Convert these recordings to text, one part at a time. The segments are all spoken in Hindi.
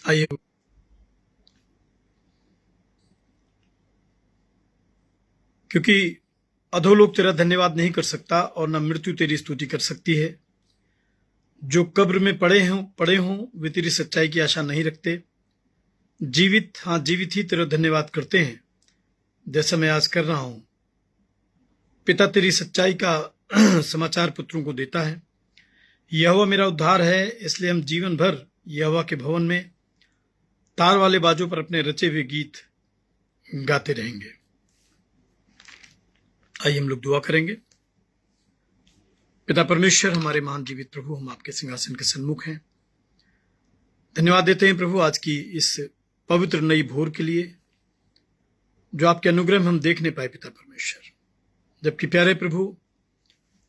आइए, क्योंकि अधोलोक तेरा धन्यवाद नहीं कर सकता और न मृत्यु तेरी स्तुति कर सकती है। जो कब्र में पड़े हों वे तेरी सच्चाई की आशा नहीं रखते। जीवित ही तेरा धन्यवाद करते हैं, जैसा मैं आज कर रहा हूं। पिता तेरी सच्चाई का समाचार पुत्रों को देता है। यहोवा मेरा उद्धार है, इसलिए हम जीवन भर यहोवा के भवन में तार वाले बाजों पर अपने रचे हुए गीत गाते रहेंगे। आइए हम लोग दुआ करेंगे। पिता परमेश्वर, हमारे महान जीवित प्रभु, हम आपके सिंहासन के सन्मुख हैं। धन्यवाद देते हैं प्रभु आज की इस पवित्र नई भोर के लिए, जो आपके अनुग्रह में हम देखने पाए पिता परमेश्वर। जबकि प्यारे प्रभु,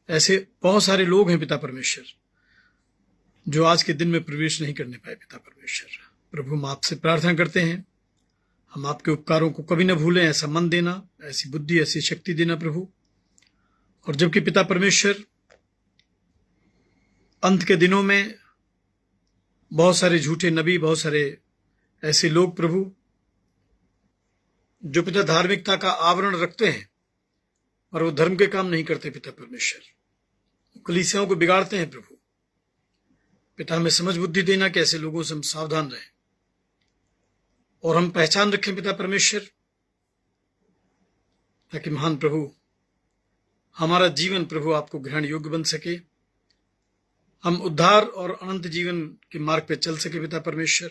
ऐसे बहुत सारे लोग हैं पिता परमेश्वर जो आज के दिन में प्रवेश नहीं करने पाए पिता परमेश्वर। प्रभु, हम आपसे प्रार्थना करते हैं, हम आपके उपकारों को कभी न भूलें। ऐसा मन देना, ऐसी बुद्धि, ऐसी शक्ति देना प्रभु। और जबकि पिता परमेश्वर अंत के दिनों में बहुत सारे झूठे नबी, बहुत सारे ऐसे लोग प्रभु जो पिता धार्मिकता का आवरण रखते हैं और वो धर्म के काम नहीं करते पिता परमेश्वर, कलीसियाओं को बिगाड़ते हैं प्रभु। पिता, हमें समझ बुद्धि देना कि ऐसे लोगों से हम सावधान रहें और हम पहचान रखें पिता परमेश्वर, ताकि महान प्रभु हमारा जीवन प्रभु आपको ग्रहण योग्य बन सके, हम उद्धार और अनंत जीवन के मार्ग पे चल सके पिता परमेश्वर।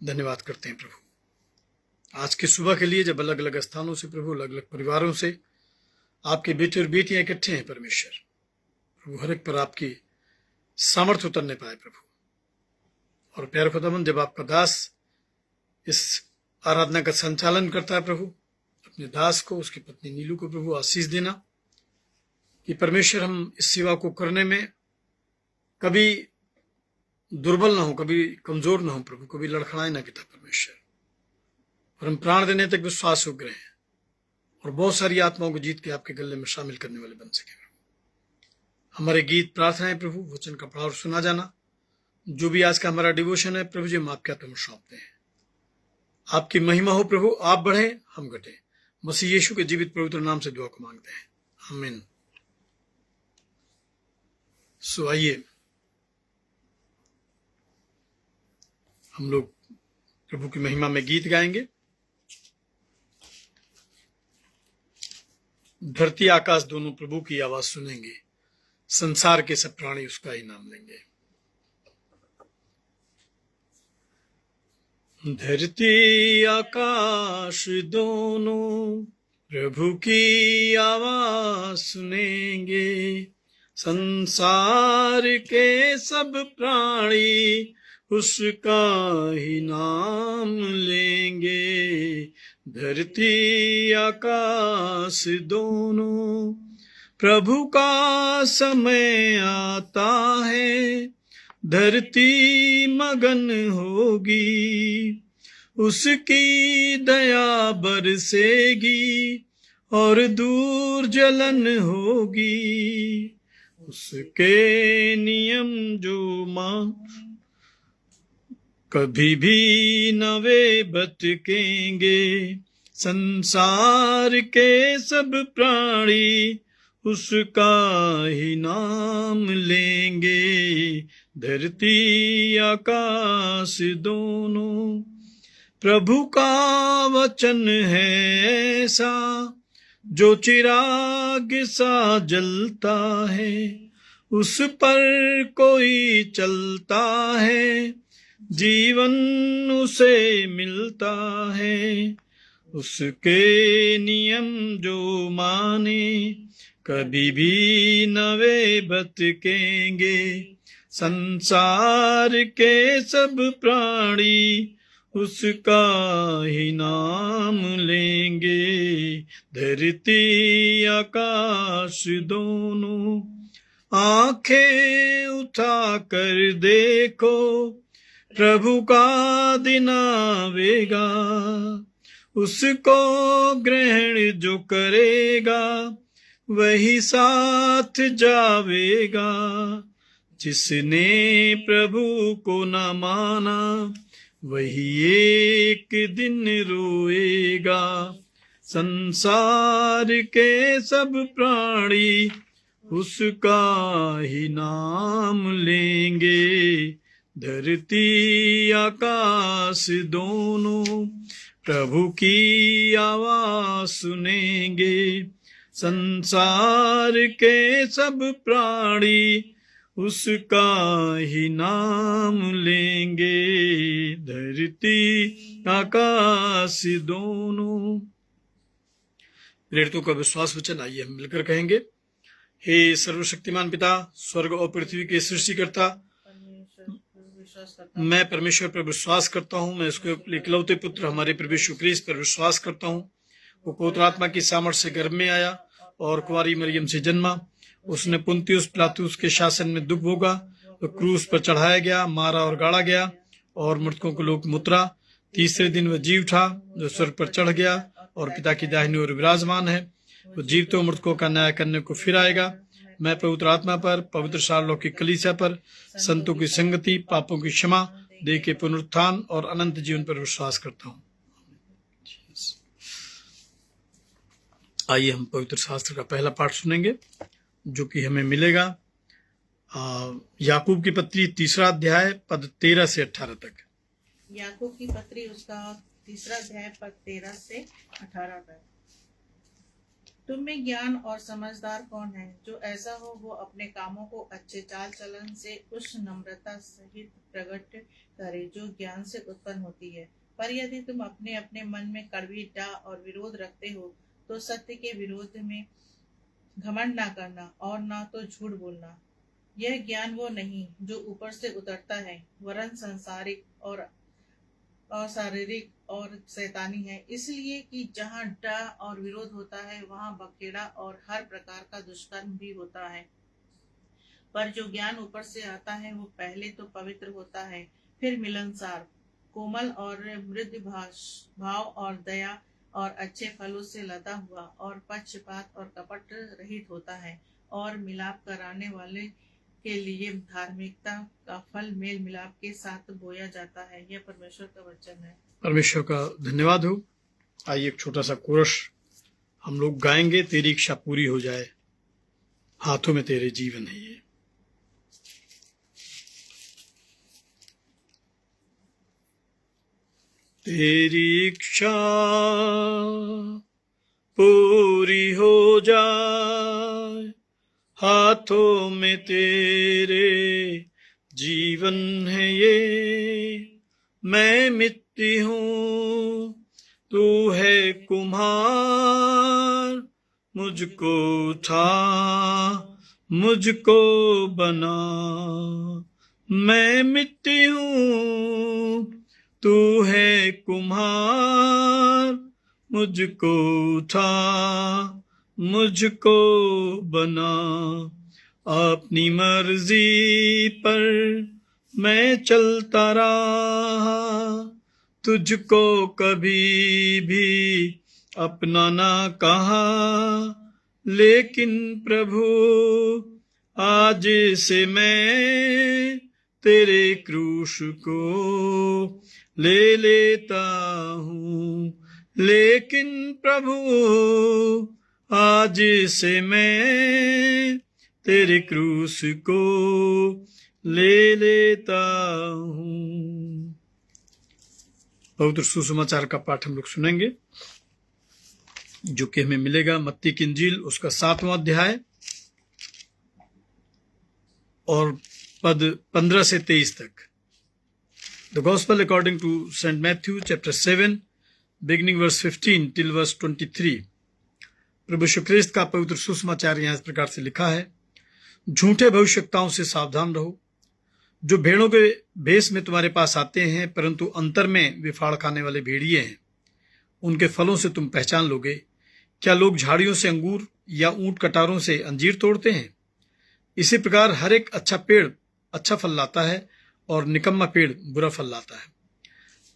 धन्यवाद करते हैं प्रभु आज की सुबह के लिए, जब अलग अलग स्थानों से प्रभु, अलग अलग परिवारों से आपके बेटे और बेटियां इकट्ठे हैं परमेश्वर। प्रभु, हर एक पर आपकी सामर्थ्य उतरने पाए प्रभु। और प्यारे खुदावंद, जब आपका दास इस आराधना का संचालन करता है प्रभु, अपने दास को, उसकी पत्नी नीलू को प्रभु आशीष देना कि परमेश्वर हम इस सेवा को करने में कभी दुर्बल ना हो, कभी कमजोर ना हो प्रभु, कभी लड़खड़ाए ना पिता परमेश्वर। और हम प्राण देने तक विश्वास हो गए हैं और बहुत सारी आत्माओं को जीत के आपके गले में शामिल करने वाले बन सके। हमारे गीत, प्रार्थनाएं प्रभु, वचन का पढ़ा और सुना जाना, जो भी आज का हमारा डिवोशन है प्रभु जी, हम आपके हाथ में सौंपते हैं। आपकी महिमा हो प्रभु, आप बढ़े हम घटे। मसीह यीशु के जीवित पवित्र नाम से दुआ को मांगते हैं, आमीन। सो आइए हम लोग प्रभु की महिमा में गीत गाएंगे। धरती आकाश दोनों प्रभु की आवाज सुनेंगे, संसार के सब प्राणी उसका ही नाम लेंगे। धरती आकाश दोनों प्रभु की आवाज सुनेंगे, संसार के सब प्राणी उसका ही नाम लेंगे। धरती आकाश दोनों प्रभु का समय आता है, धरती मगन होगी, उसकी दया बरसेगी और दूर जलन होगी। उसके नियम जो मान कभी भी न वे भटकेंगे, संसार के सब प्राणी उसका ही नाम लेंगे। धरती आकाश दोनों प्रभु का वचन है ऐसा, जो चिराग सा जलता है, उस पर कोई चलता है, जीवन उसे मिलता है। उसके नियम जो माने कभी भी न वे भटकेंगे, संसार के सब प्राणी उसका ही नाम लेंगे। धरती आकाश दोनों आंखें उठा कर देखो, प्रभु का दिन आवेगा, उसको ग्रहण जो करेगा वही साथ जावेगा। जिसने प्रभु को न माना वही एक दिन रोएगा। संसार के सब प्राणी उसका ही नाम लेंगे। धरती आकाश दोनों प्रभु की आवाज सुनेंगे। संसार के सब प्राणी उसका ही नाम लेंगे। धरती आकाश दोनों। प्रेरितों का विश्वास वचन, आइए हम मिलकर कहेंगे। हे सर्वशक्तिमान पिता, स्वर्ग और पृथ्वी के सृष्टिकर्ता, मैं परमेश्वर पर विश्वास करता हूँ। मैं उसके इकलौते पुत्र हमारे प्रभु यीशु क्रैस्ट पर विश्वास करता हूँ। वो पवित्र आत्मा की सामर्थ्य से गर्भ में आया और कुंवारी मरियम से जन्मा। उसने पुन्तियुस पिलातुस के शासन में दुख भोगा, वो क्रूस पर चढ़ाया गया, मारा और गाड़ा गया और मृतकों को लोक में उतरा। तीसरे दिन वह जी उठा, जो स्वर्ग पर चढ़ गया और पिता की दाहिनी ओर विराजमान है। वो जीवतों मृतकों का न्याय करने को फिर आएगा। मैं पवित्र आत्मा पर, पवित्र सार्वलौकिक कलीसिया पर, संतों की संगति, पापों की क्षमा, देह के पुनरुत्थान और अनंत जीवन पर विश्वास करता हूँ। आइए हम पवित्र शास्त्र का पहला पाठ सुनेंगे, जो कि हमें मिलेगा याकूब की पत्री 3 अध्याय पद 13 से 18 तक। याकूब की पत्री उसका 3 अध्याय पद 13 से 18 तक। तुम में ज्ञान और समझदार कौन है? जो ऐसा हो वो अपने कामों को अच्छे चाल चलन से उस नम्रता सहित प्रकट करे जो ज्ञान से उत्पन्न होती है। पर यदि तुम अपने अपने मन में कड़वी डाह और विरोध रखते हो तो सत्य के विरोध में घमंड ना करना और ना तो झूठ बोलना। यह ज्ञान वो नहीं जो ऊपर से उतरता है, वरन संसारिक और शारीरिक और शैतानी है। इसलिए कि जहाँ डर और विरोध होता है वहाँ बखेड़ा और हर प्रकार का दुष्कर्म भी होता है। पर जो ज्ञान ऊपर से आता है वो पहले तो पवित्र होता है, फिर मिलनसार, कोमल और मृदु भाव और दया और अच्छे फलों से लदा हुआ और पक्षपात और कपट रहित होता है, और मिलाप कराने वाले के लिए धार्मिकता का फल मेल मिलाप के साथ बोया जाता है। यह परमेश्वर का वचन है। परमेश्वर का धन्यवाद हो। आइए एक छोटा सा कोरस हम लोग गाएंगे। तेरी इच्छा पूरी हो जाए, हाथों में तेरे जीवन है ये। तेरी इच्छा पूरी हो जाए, हाथों में तेरे जीवन है ये। मैं मिट्टी हूँ, तू है कुम्हार, मुझको उठा, मुझको बना। मैं मिट्टी हूँ, तू है कुम्हार, मुझको उठा, मुझको बना। अपनी मर्जी पर मैं चलता रहा, तुझको कभी भी अपना ना कहा। लेकिन प्रभु आज से मैं तेरे क्रूस को ले लेता हूँ। लेकिन प्रभु आज से मैं तेरे क्रूस को ले लेता हूँ। पवित्र सुसमाचार का पाठ हम लोग सुनेंगे, जो कि हमें मिलेगा मत्ती की इंजील उसका 7वां अध्याय और पद 15 से 23 तक। The gospel according to saint Matthew chapter 7 beginning verse 15 till verse 23। प्रभु यीशु ख्रिस्त का पवित्र सुसमाचार यहाँ इस प्रकार से लिखा है। झूठे भविष्यवक्ताओं से सावधान रहो, जो भेड़ों के भेष में तुम्हारे पास आते हैं, परंतु अंतर में वे फाड़ खाने वाले भेड़िए हैं। उनके फलों से तुम पहचान लोगे। क्या लोग झाड़ियों से अंगूर या ऊंट कटारों से अंजीर तोड़ते हैं? इसी प्रकार हर एक अच्छा पेड़ अच्छा फल लाता है और निकम्मा पेड़ बुरा फल लाता है।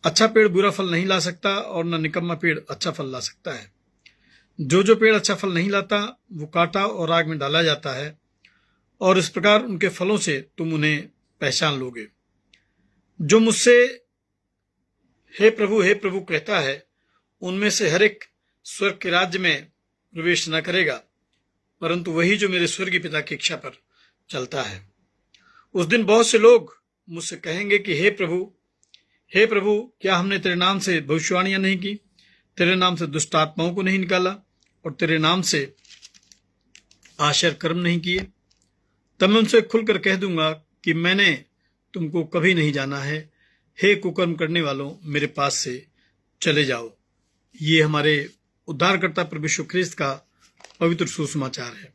अच्छा पेड़ बुरा फल नहीं ला सकता और न निकम्मा पेड़ अच्छा फल ला सकता है। जो पेड़ अच्छा फल नहीं लाता वो काटा और आग में डाला जाता है, और इस प्रकार उनके फलों से तुम उन्हें पहचान लोगे। जो मुझसे हे प्रभु कहता है, उनमें से हर एक स्वर्ग के राज्य में प्रवेश न करेगा, परंतु वही जो मेरे स्वर्गीय पिता की इच्छा पर चलता है। उस दिन बहुत से लोग मुझसे कहेंगे कि हे प्रभु, क्या हमने तेरे नाम से भविष्यवाणियां नहीं की, तेरे नाम से दुष्ट आत्माओं को नहीं निकाला और तेरे नाम से आश्चर्य कर्म नहीं किए? तब मैं उनसे खुलकर कह दूंगा कि मैंने तुमको कभी नहीं जाना है। हे कुकर्म करने वालों, मेरे पास से चले जाओ। ये हमारे उद्धारकर्ता प्रभु यीशु ख्रिस्त का पवित्र सुसमाचार है।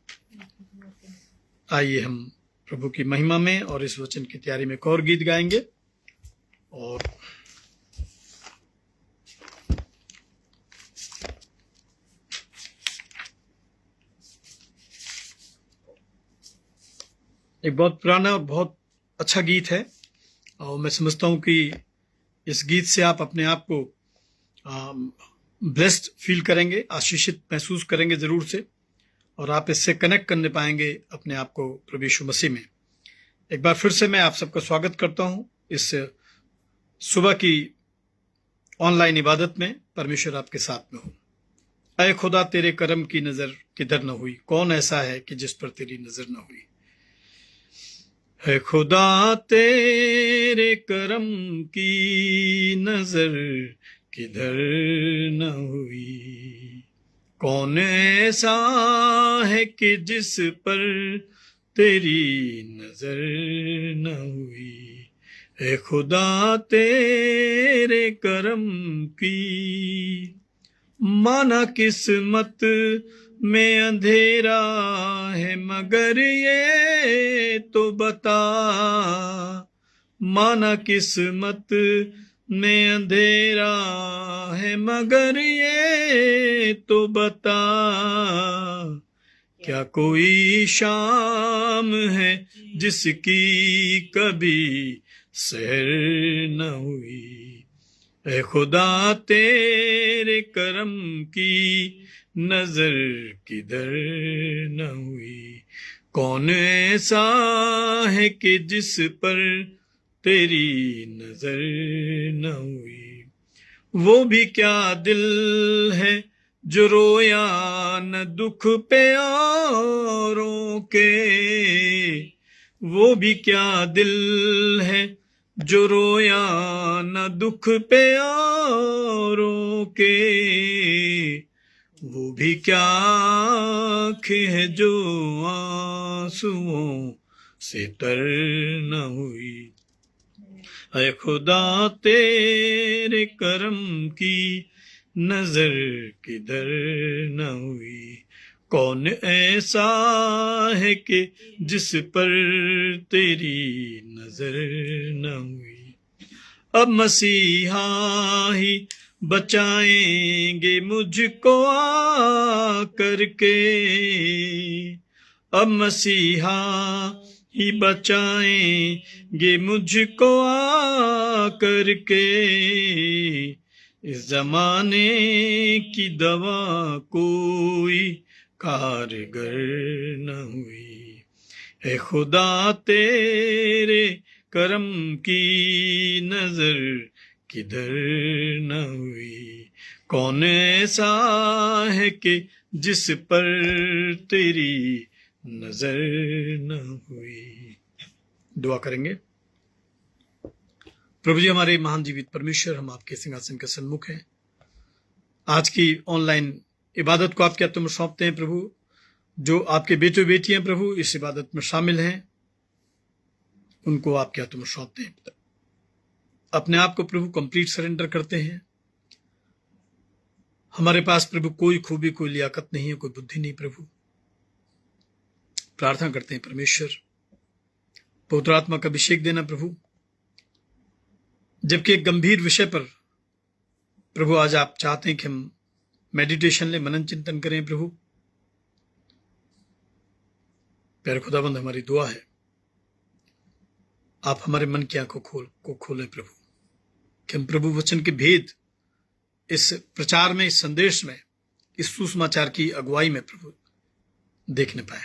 आइए हम प्रभु की महिमा में और इस वचन की तैयारी में एक और गीत गाएंगे। और एक बहुत पुराना और बहुत अच्छा गीत है, और मैं समझता हूं कि इस गीत से आप अपने आप को ब्लेस्ड फील करेंगे, आशीषित महसूस करेंगे जरूर से, और आप इससे कनेक्ट करने पाएंगे अपने आप को प्रभु यीशु मसीह में। एक बार फिर से मैं आप सबका स्वागत करता हूं इस सुबह की ऑनलाइन इबादत में। परमेश्वर आपके साथ में हो। ऐ खुदा, तेरे करम की नजर किधर न हुई, कौन ऐसा है कि जिस पर तेरी नजर न हुई। है खुदा, तेरे करम की नजर किधर न हुई, कौन ऐसा है कि जिस पर तेरी नजर न हुई। है खुदा, तेरे करम की माना किस्मत में अंधेरा है, मगर ये तो बता, माना किस्मत में अंधेरा है, मगर ये तो बता, क्या कोई शाम है जिसकी कभी सहर न हुई। ऐ खुदा, तेरे करम की नजर किधर न हुई, कौन ऐसा है कि जिस पर तेरी नजर न हुई। वो भी क्या दिल है जो रोया न दुख पे औरों के, वो भी क्या दिल है जो रोया न दुख पे औरों के, वो भी क्या आँखें है जो आंसुओं से तर न हुई। ऐ खुदा, तेरे करम की नजर किधर न हुई, कौन ऐसा है कि जिस पर तेरी नजर न हुई। अब मसीहा ही बचाएंगे मुझको आ करके, अब मसीहा ही बचाएंगे मुझको आ करके, इस जमाने की दवा कोई कारगर न हुई। है खुदा, तेरे करम की नजर किधर न हुई, कौन ऐसा है कि जिस पर तेरी नजर न हुई। दुआ करेंगे। प्रभु जी, हमारे महान जीवित परमेश्वर, हम आपके सिंहासन के सन्मुख हैं। आज की ऑनलाइन इबादत को आपके हाथों में सौंपते हैं प्रभु। जो आपके बेटे बेटियां प्रभु इस इबादत में शामिल हैं, उनको आपके हाथों में सौंपते हैं। अपने आप को प्रभु कंप्लीट सरेंडर करते हैं। हमारे पास प्रभु कोई खूबी, कोई लियाकत नहीं है, कोई बुद्धि नहीं प्रभु। प्रार्थना करते हैं परमेश्वर, पवित्र आत्मा का अभिषेक देना प्रभु। जबकि एक गंभीर विषय पर प्रभु आज आप चाहते हैं कि हम मेडिटेशन ले, मनन चिंतन करें प्रभु। प्यारे खुदाबंद, हमारी दुआ है आप हमारे मन की आंखों को खोलें प्रभु, कि हम प्रभु वचन के भेद इस प्रचार में, इस संदेश में, इस सुसमाचार की अगुवाई में प्रभु देखने पाए।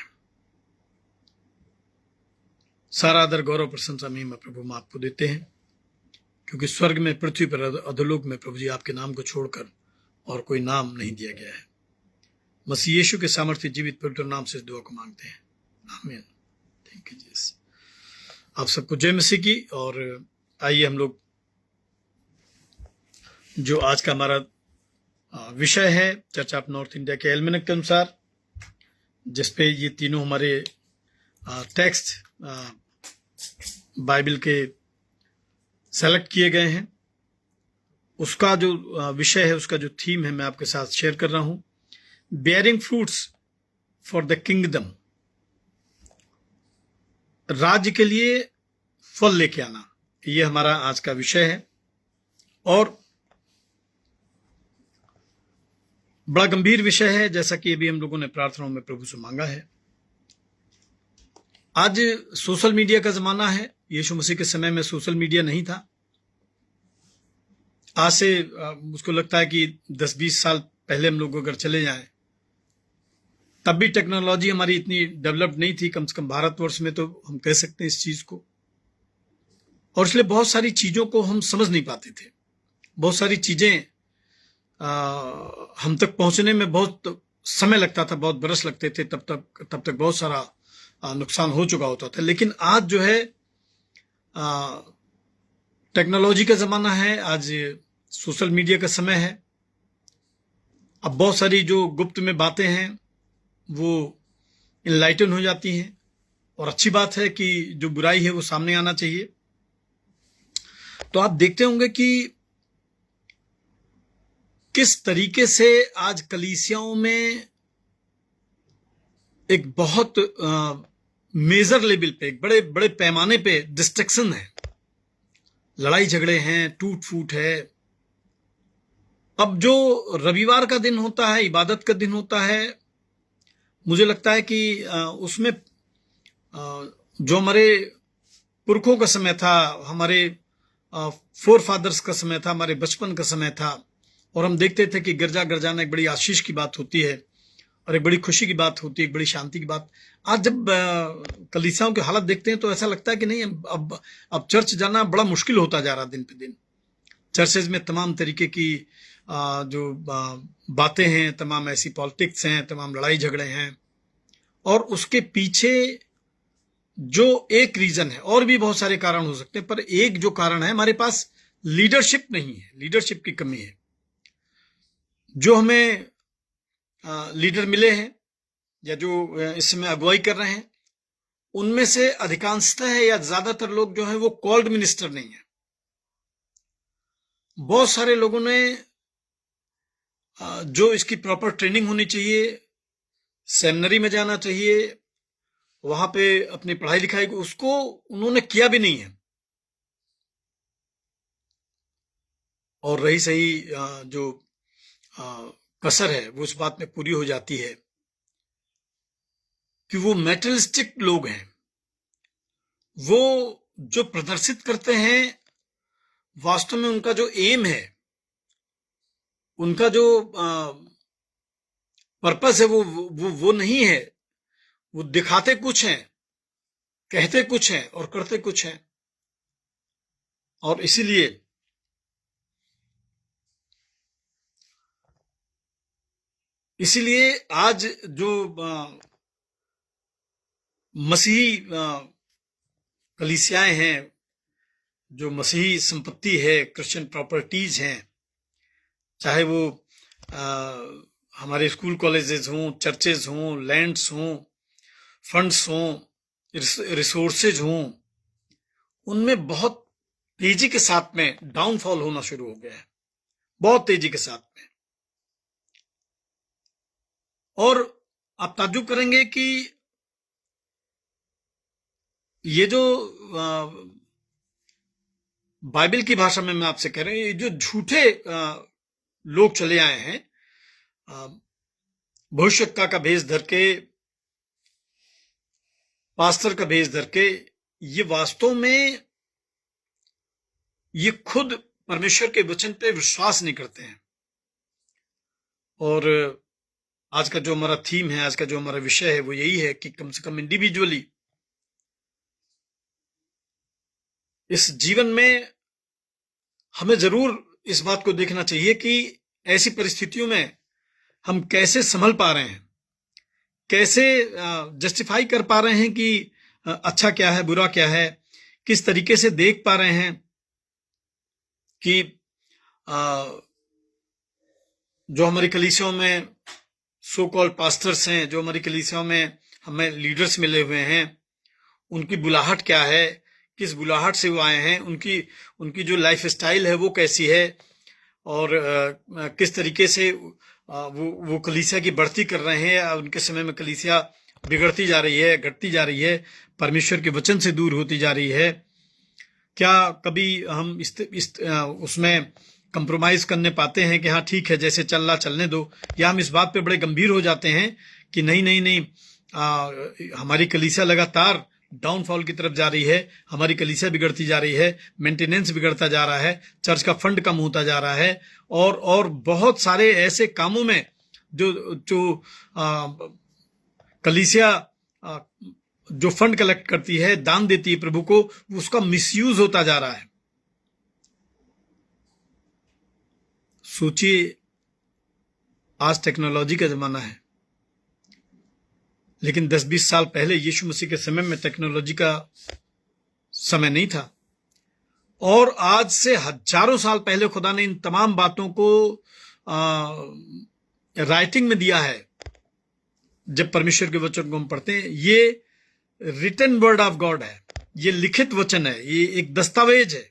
सारा आदर गौरव प्रशंसा महिमा प्रभु हम आपको देते हैं, क्योंकि स्वर्ग में, पृथ्वी पर, अधोलोक में प्रभु जी आपके नाम को छोड़कर और कोई नाम नहीं दिया गया है। मसीह यीशु के सामर्थ्य जीवित पवित्र नाम से इस दुआ को मांगते हैं, आमीन। Thank you Jesus. आप सबको जय मसीह की। और आइए हम लोग, जो आज का हमारा विषय है, चर्च ऑफ नॉर्थ इंडिया के एल्मेनक के अनुसार, जिसपे ये तीनों हमारे टेक्स्ट बाइबल के सेलेक्ट किए गए हैं, उसका जो विषय है, उसका जो थीम है, मैं आपके साथ शेयर कर रहा हूं, bearing fruits for the kingdom. राज्य के लिए फल लेके आना, ये हमारा आज का विषय है। और बड़ा गंभीर विषय है, जैसा कि अभी हम लोगों ने प्रार्थनाओं में प्रभु से मांगा है। आज सोशल मीडिया का जमाना है। यीशु मसीह के समय में सोशल मीडिया नहीं था। आज से मुझको लगता है कि 10-20 साल पहले हम लोग अगर चले जाएं, तब भी टेक्नोलॉजी हमारी इतनी डेवलप नहीं थी, कम से कम भारतवर्ष में तो हम कह सकते हैं इस चीज को। और इसलिए बहुत सारी चीजों को हम समझ नहीं पाते थे। बहुत सारी चीजें हम तक पहुंचने में बहुत समय लगता था, बहुत बरस लगते थे, तब तक बहुत सारा नुकसान हो चुका होता था। लेकिन आज जो है टेक्नोलॉजी का जमाना है, आज सोशल मीडिया का समय है। अब बहुत सारी जो गुप्त में बातें हैं वो इनलाइटन हो जाती हैं, और अच्छी बात है कि जो बुराई है वो सामने आना चाहिए। तो आप देखते होंगे कि किस तरीके से आज कलीसियाओं में एक बहुत मेजर लेवल पे, एक बड़े बड़े पैमाने पे डिस्ट्रक्शन है, लड़ाई झगड़े हैं, टूट फूट है। अब जो रविवार का दिन होता है, इबादत का दिन होता है, मुझे लगता है कि उसमें जो हमारे पुरखों का समय था, हमारे फोर फादर्स का समय था, हमारे बचपन का समय था, और हम देखते थे कि गिरजा गिरजाना एक बड़ी आशीष की बात होती है और एक बड़ी खुशी की बात होती है, एक बड़ी शांति की बात। आज जब कलीसियाओं की हालत देखते हैं तो ऐसा लगता है कि नहीं, अब चर्च जाना बड़ा मुश्किल होता जा रहा दिन पे दिन। चर्चेज में तमाम तरीके की जो बातें हैं, तमाम ऐसी पॉलिटिक्स हैं, तमाम लड़ाई झगड़े हैं, और उसके पीछे जो एक रीजन है, और भी बहुत सारे कारण हो सकते हैं, पर एक जो कारण है, हमारे पास लीडरशिप नहीं है, लीडरशिप की कमी है। जो हमें लीडर मिले हैं या जो इस समय अगुवाई कर रहे हैं, उनमें से अधिकांशतः है या ज्यादातर लोग जो है वो कॉल्ड मिनिस्टर नहीं है। बहुत सारे लोगों ने जो इसकी प्रॉपर ट्रेनिंग होनी चाहिए, सेमिनरी में जाना चाहिए, वहां पे अपनी पढ़ाई लिखाई को, उसको उन्होंने किया भी नहीं है। और रही सही जो कसर है वो इस बात में पूरी हो जाती है कि वो मेटेरियलिस्टिक लोग हैं। वो जो प्रदर्शित करते हैं, वास्तव में उनका जो एम है, उनका जो पर्पस है, वो नहीं है। वो दिखाते कुछ हैं, कहते कुछ हैं और करते कुछ हैं। और इसीलिए आज जो मसीही कलीसियाएं हैं, जो मसीही संपत्ति है, क्रिश्चियन प्रॉपर्टीज हैं, चाहे वो हमारे स्कूल कॉलेजेस हों, चर्चेज हों, लैंड्स हों, फंड्स हों, रिसोर्सेज हों, उनमें बहुत तेजी के साथ में डाउनफॉल होना शुरू हो गया है, बहुत तेजी के साथ में। और आप ताज्जुब करेंगे कि ये जो बाइबल की भाषा में मैं आपसे कह रहा हूं, ये जो झूठे लोग चले आए हैं, भविष्यवक्ता का भेष धर के, पास्टर का भेष धर के, ये वास्तव में ये खुद परमेश्वर के वचन पे विश्वास नहीं करते हैं। और आज का जो हमारा थीम है, आज का जो हमारा विषय है, वो यही है कि कम से कम इंडिविजुअली इस जीवन में हमें जरूर इस बात को देखना चाहिए कि ऐसी परिस्थितियों में हम कैसे संभल पा रहे हैं, कैसे जस्टिफाई कर पा रहे हैं कि अच्छा क्या है, बुरा क्या है, किस तरीके से देख पा रहे हैं कि जो हमारी कलीसियाओं में सो कॉल्ड पास्टर्स हैं, जो हमारी कलीसियाओं में हमें लीडर्स मिले हुए हैं, उनकी बुलाहट क्या है, किस बुलाहट से वो आए हैं, उनकी जो लाइफ स्टाइल है वो कैसी है, और किस तरीके से वो कलीसिया की बढ़ती कर रहे हैं। उनके समय में कलीसिया बिगड़ती जा रही है, घटती जा रही है, परमेश्वर के वचन से दूर होती जा रही है। क्या कभी हम उसमें कंप्रोमाइज करने पाते हैं कि हाँ ठीक है, जैसे चल रहा चलने दो, या हम इस बात पे बड़े गंभीर हो जाते हैं कि नहीं नहीं नहीं, हमारी कलीसिया लगातार डाउनफॉल की तरफ जा रही है, हमारी कलीसिया बिगड़ती जा रही है, मेंटेनेंस बिगड़ता जा रहा है, चर्च का फंड कम होता जा रहा है, और बहुत सारे ऐसे कामों में जो कलीसिया जो फंड कलेक्ट करती है, दान देती है प्रभु को, उसका मिसयूज होता जा रहा है। सोचिए, आज टेक्नोलॉजी का जमाना है, लेकिन 10-20 साल पहले यीशु मसीह के समय में टेक्नोलॉजी का समय नहीं था, और आज से हजारों साल पहले खुदा ने इन तमाम बातों को राइटिंग में दिया है। जब परमेश्वर के वचन को हम पढ़ते हैं, ये रिटन वर्ड ऑफ गॉड है, ये लिखित वचन है, ये एक दस्तावेज है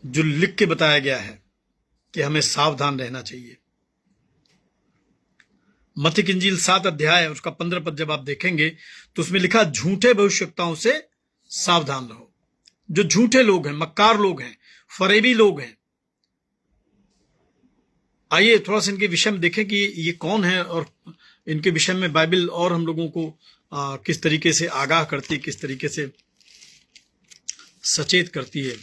जो लिख के बताया गया है कि हमें सावधान रहना चाहिए। मत्ती की इंजील 7 अध्याय उसका 15 पद जब आप देखेंगे तो उसमें लिखा, झूठे भविष्यवक्ताओं से सावधान रहो। जो झूठे लोग हैं, मक्कार लोग हैं, फरेबी लोग हैं। आइए थोड़ा सा इनके विषय में देखें कि ये कौन है, और इनके विषय में बाइबल और हम लोगों को किस तरीके से आगाह करती है, किस तरीके से सचेत करती है।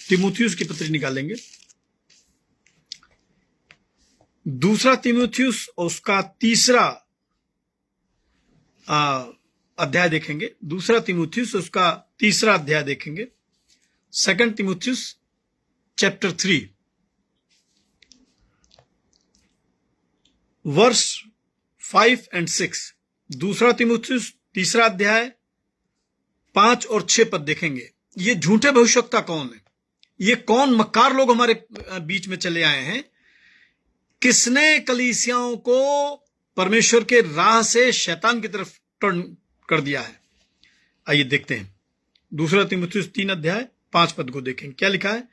तीमुथियुस की पत्री निकालेंगे, दूसरा तीमुथियुस उसका 3 अध्याय देखेंगे। दूसरा तीमुथियुस उसका 3 अध्याय देखेंगे। 2 तीमुथियुस चैप्टर 3 वर्स 5 और 6। दूसरा तीमुथियुस 3 अध्याय 5 और 6 पद देखेंगे। ये झूठे भविष्यवक्ता कौन है, ये कौन मक्कार लोग हमारे बीच में चले आए हैं, किसने कलीसियाओं को परमेश्वर के राह से शैतान की तरफ टर्न कर दिया है। आइए देखते हैं। दूसरा तीमुथियुस 3 अध्याय 5 पद को देखेंगे। क्या लिखा है,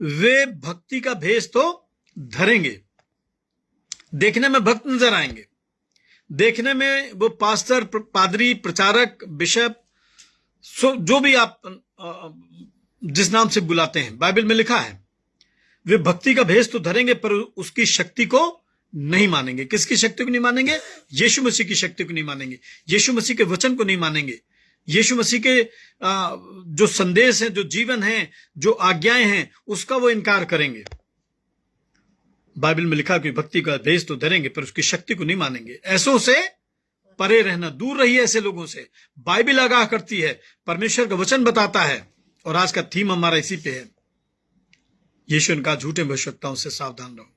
वे भक्ति का भेष तो धरेंगे, देखने में भक्त नजर आएंगे, देखने में वो पास्टर, पादरी, प्रचारक, बिशप, जो भी आप जिस नाम से बुलाते हैं, बाइबल में लिखा है वे भक्ति का भेष तो धरेंगे पर उसकी शक्ति को नहीं मानेंगे। किसकी शक्ति को नहीं मानेंगे? यीशु मसीह की शक्ति को नहीं मानेंगे, यीशु मसीह के वचन को नहीं मानेंगे, यीशु मसीह के जो संदेश है, जो जीवन है, जो आज्ञाएं हैं, उसका वो इनकार करेंगे। बाइबल में लिखा कि भक्ति का भेष तो धरेंगे पर उसकी शक्ति को नहीं मानेंगे। ऐसों से परे रहना, दूर रहिए ऐसे लोगों से। बाइबल आगाह करती है, परमेश्वर का वचन बताता है, और आज का थीम हमारा इसी पे है। यीशु ने कहा, झूठे भविष्यवक्ताओं से सावधान रहो।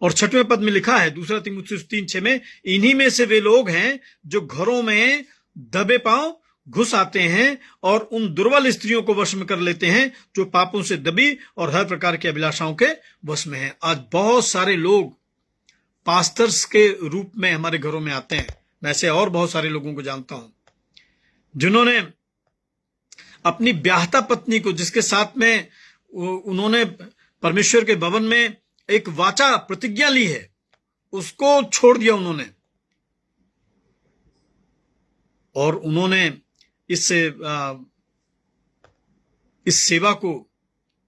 और 6वें पद में लिखा है, दूसरा तीमुथियुस 3:6 में, इन्हीं में से वे लोग हैं जो घरों में दबे पांव घुस आते हैं और उन दुर्बल स्त्रियों को वश में कर लेते हैं जो पापों से दबी और हर प्रकार की अभिलाषाओं के वश में हैं। आज बहुत सारे लोग पास्टर्स के रूप में हमारे घरों में आते हैं। मैं ऐसे और बहुत सारे लोगों को जानता हूं जिन्होंने अपनी ब्याहता पत्नी को, जिसके साथ में उन्होंने परमेश्वर के भवन में एक वाचा प्रतिज्ञा ली है, उसको छोड़ दिया उन्होंने, और उन्होंने इस सेवा को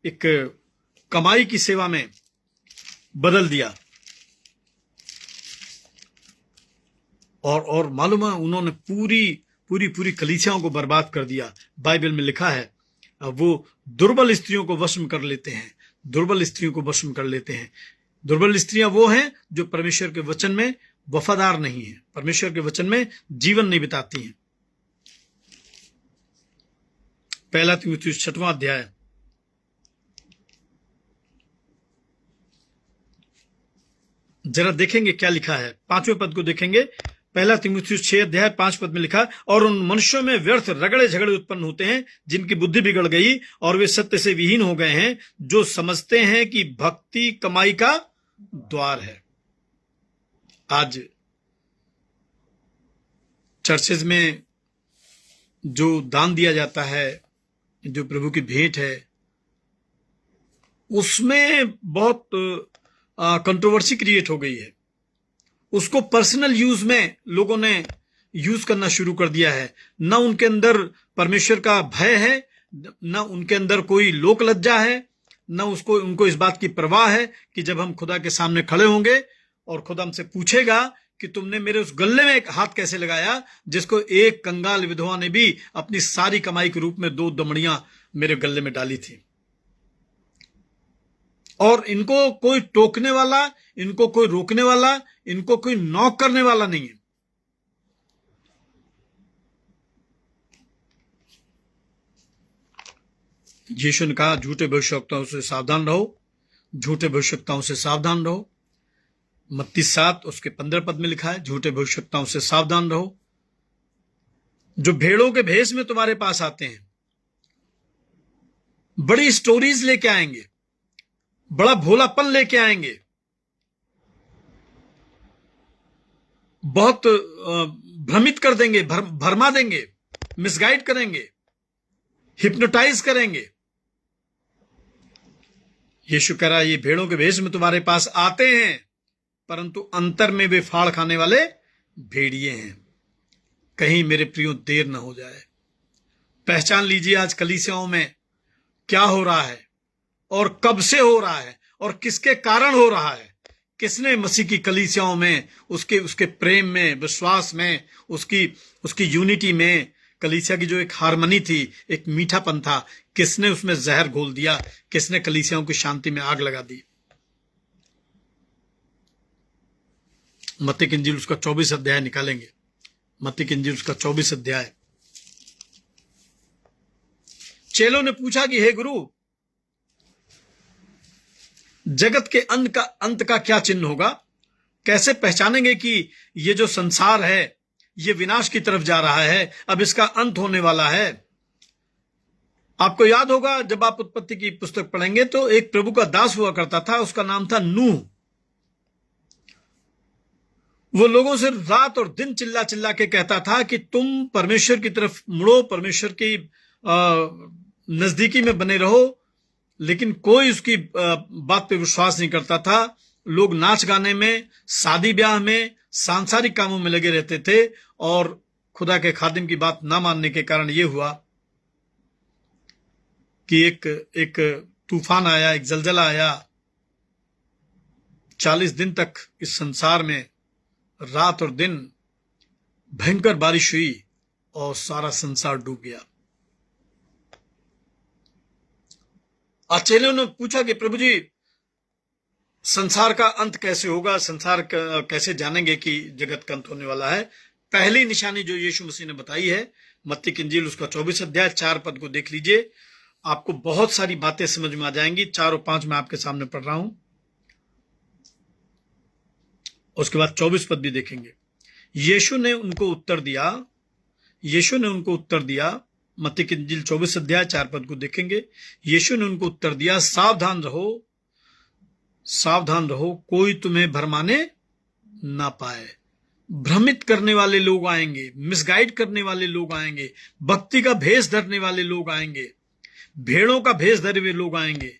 एक कमाई की सेवा में बदल दिया। और मालूम है, उन्होंने पूरी पूरी पूरी कलीसियाओं को बर्बाद कर दिया। बाइबल में लिखा है वो दुर्बल स्त्रियों को वश में कर लेते हैं, दुर्बल स्त्रियों को वश में कर लेते हैं। दुर्बल स्त्रियां वो हैं जो परमेश्वर के वचन में वफादार नहीं है, परमेश्वर के वचन में जीवन नहीं बिताती हैं। पहला तीमुथियुस 6वां अध्याय जरा देखेंगे क्या लिखा है। 5वें पद को देखेंगे। पहला तीमुथियुस 6 अध्याय 5 पद में लिखा, और उन मनुष्यों में व्यर्थ रगड़े झगड़े उत्पन्न होते हैं जिनकी बुद्धि बिगड़ गई और वे सत्य से विहीन हो गए हैं, जो समझते हैं कि भक्ति कमाई का द्वार है। आज चर्चेज में जो दान दिया जाता है, जो प्रभु की भेंट है, उसमें बहुत कंट्रोवर्सी क्रिएट हो गई है। उसको पर्सनल यूज में लोगों ने यूज करना शुरू कर दिया है। न उनके अंदर परमेश्वर का भय है, न उनके अंदर कोई लोक लज्जा है, न उनको इस बात की परवाह है कि जब हम खुदा के सामने खड़े होंगे और खुदा हमसे पूछेगा कि तुमने मेरे उस गल्ले में एक हाथ कैसे लगाया जिसको एक कंगाल विधवा ने भी अपनी सारी कमाई के रूप में 2 दमड़ियां मेरे गल्ले में डाली थी। और इनको कोई टोकने वाला, इनको कोई रोकने वाला, इनको कोई नॉक करने वाला नहीं है। यीशु ने कहा झूठे भविष्यवक्ताओं से सावधान रहो, झूठे भविष्यवक्ताओं से सावधान रहो। मत्ती 7 उसके 15 पद में लिखा है, झूठे भविष्यवक्ताओं से सावधान रहो, जो भेड़ों के भेष में तुम्हारे पास आते हैं, बड़ी स्टोरीज लेके आएंगे, बड़ा भोलापन लेके आएंगे, बहुत भ्रमित कर देंगे, भरमा देंगे, मिसगाइड करेंगे, हिप्नोटाइज करेंगे। यीशु कह रहा है ये भेड़ों के भेष में तुम्हारे पास आते हैं, परंतु अंतर में वे फाड़ खाने वाले भेड़िए हैं। कहीं मेरे प्रियो देर न हो जाए। पहचान लीजिए आज कलीसियाओं में क्या हो रहा है और कब से हो रहा है और किसके कारण हो रहा है। किसने मसीह की कलीसियाओं में, उसके प्रेम में, विश्वास में, उसकी यूनिटी में, कलीसिया की जो एक हार्मनी थी, एक मीठापन था, किसने उसमें जहर घोल दिया, किसने कलीसियाओं की शांति में आग लगा दी। मत्ती की इंजील उसका 24 अध्याय निकालेंगे। मत्ती की इंजील उसका 24 अध्याय। चेलों ने पूछा कि हे गुरु, जगत के अंत का क्या चिन्ह होगा? कैसे पहचानेंगे कि ये जो संसार है ये विनाश की तरफ जा रहा है, अब इसका अंत होने वाला है। आपको याद होगा जब आप उत्पत्ति की पुस्तक पढ़ेंगे तो एक प्रभु का दास हुआ करता था, उसका नाम था नूह। वो लोगों से रात और दिन चिल्ला चिल्ला के कहता था कि तुम परमेश्वर की तरफ मुड़ो, परमेश्वर की नजदीकी में बने रहो, लेकिन कोई उसकी बात पे विश्वास नहीं करता था। लोग नाच गाने में, शादी ब्याह में, सांसारिक कामों में लगे रहते थे और खुदा के खादिम की बात ना मानने के कारण यह हुआ कि एक तूफान आया, एक जलजला आया। 40 दिन तक इस संसार में रात और दिन भयंकर बारिश हुई और सारा संसार डूब गया। चेलों ने पूछा कि प्रभु जी, संसार का अंत कैसे होगा, संसार कैसे जानेंगे कि जगत का अंत होने वाला है? पहली निशानी जो यीशु मसीह ने बताई है, मत्ती की इंजील उसका 24 अध्याय 4 पद को देख लीजिए, आपको बहुत सारी बातें समझ में आ जाएंगी। 4 और 5 मैं आपके सामने पढ़ रहा हूं, उसके बाद 24 पद भी देखेंगे। यीशु ने उनको उत्तर दिया, मत्ती की इंजील 24 अध्याय 4 पद को देखेंगे। यीशु ने उनको उत्तर दिया, सावधान रहो, कोई तुम्हें भरमाने ना पाए। भ्रमित करने वाले लोग आएंगे, मिसगाइड करने वाले लोग आएंगे, भक्ति का भेष धरने वाले लोग आएंगे, भेड़ों का भेष धरे हुए लोग आएंगे।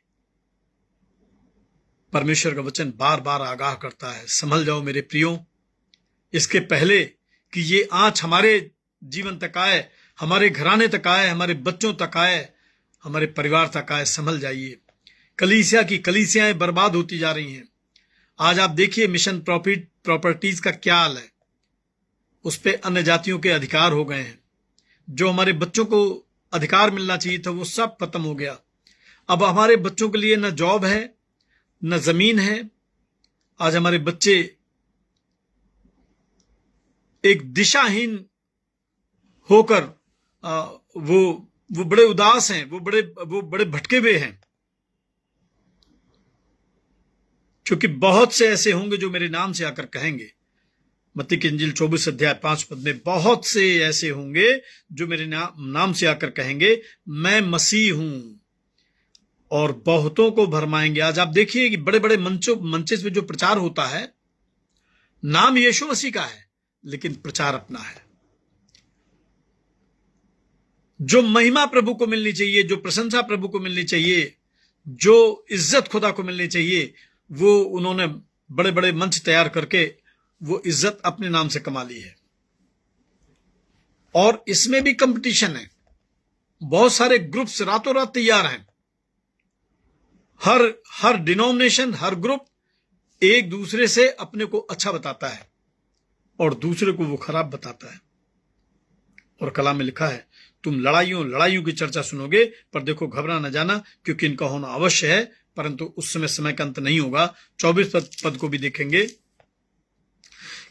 परमेश्वर का वचन बार बार आगाह करता है, संभल जाओ मेरे प्रियो, इसके पहले कि ये आंच हमारे जीवन तक आए, हमारे घराने तक आए, हमारे बच्चों तक आए, हमारे परिवार तक आए। संभल जाइए। कलीसियाएं बर्बाद होती जा रही हैं। आज आप देखिए मिशन प्रॉपर्टीज का क्या हाल है, उस पे अन्य जातियों के अधिकार हो गए हैं। जो हमारे बच्चों को अधिकार मिलना चाहिए था वो सब खत्म हो गया। अब हमारे बच्चों के लिए न जॉब है न जमीन है। आज हमारे बच्चे एक दिशाहीन होकर वो बड़े उदास हैं, वो बड़े भटके हुए हैं, क्योंकि बहुत से ऐसे होंगे जो मेरे नाम से आकर कहेंगे, मत्ती की इंजील 24 अध्याय 5 पद में, बहुत से ऐसे होंगे जो मेरे नाम से आकर कहेंगे मैं मसीह हूं, और बहुतों को भरमाएंगे। आज आप देखिए कि बड़े बड़े मंचेस में जो प्रचार होता है, नाम यीशु मसीह का है लेकिन प्रचार अपना है। जो महिमा प्रभु को मिलनी चाहिए, जो प्रशंसा प्रभु को मिलनी चाहिए, जो इज्जत खुदा को मिलनी चाहिए, वो उन्होंने बड़े बड़े मंच तैयार करके वो इज्जत अपने नाम से कमा ली है। और इसमें भी कंपटीशन है, बहुत सारे ग्रुप्स रातों रात तैयार हैं। हर डिनोमिनेशन, हर ग्रुप एक दूसरे से अपने को अच्छा बताता है और दूसरे को वो खराब बताता है। और कलाम में लिखा है, तुम लड़ाइयों की चर्चा सुनोगे, पर देखो घबरा न जाना, क्योंकि इनका होना अवश्य है, परंतु उस समय का अंत नहीं होगा। 24 पद को भी देखेंगे,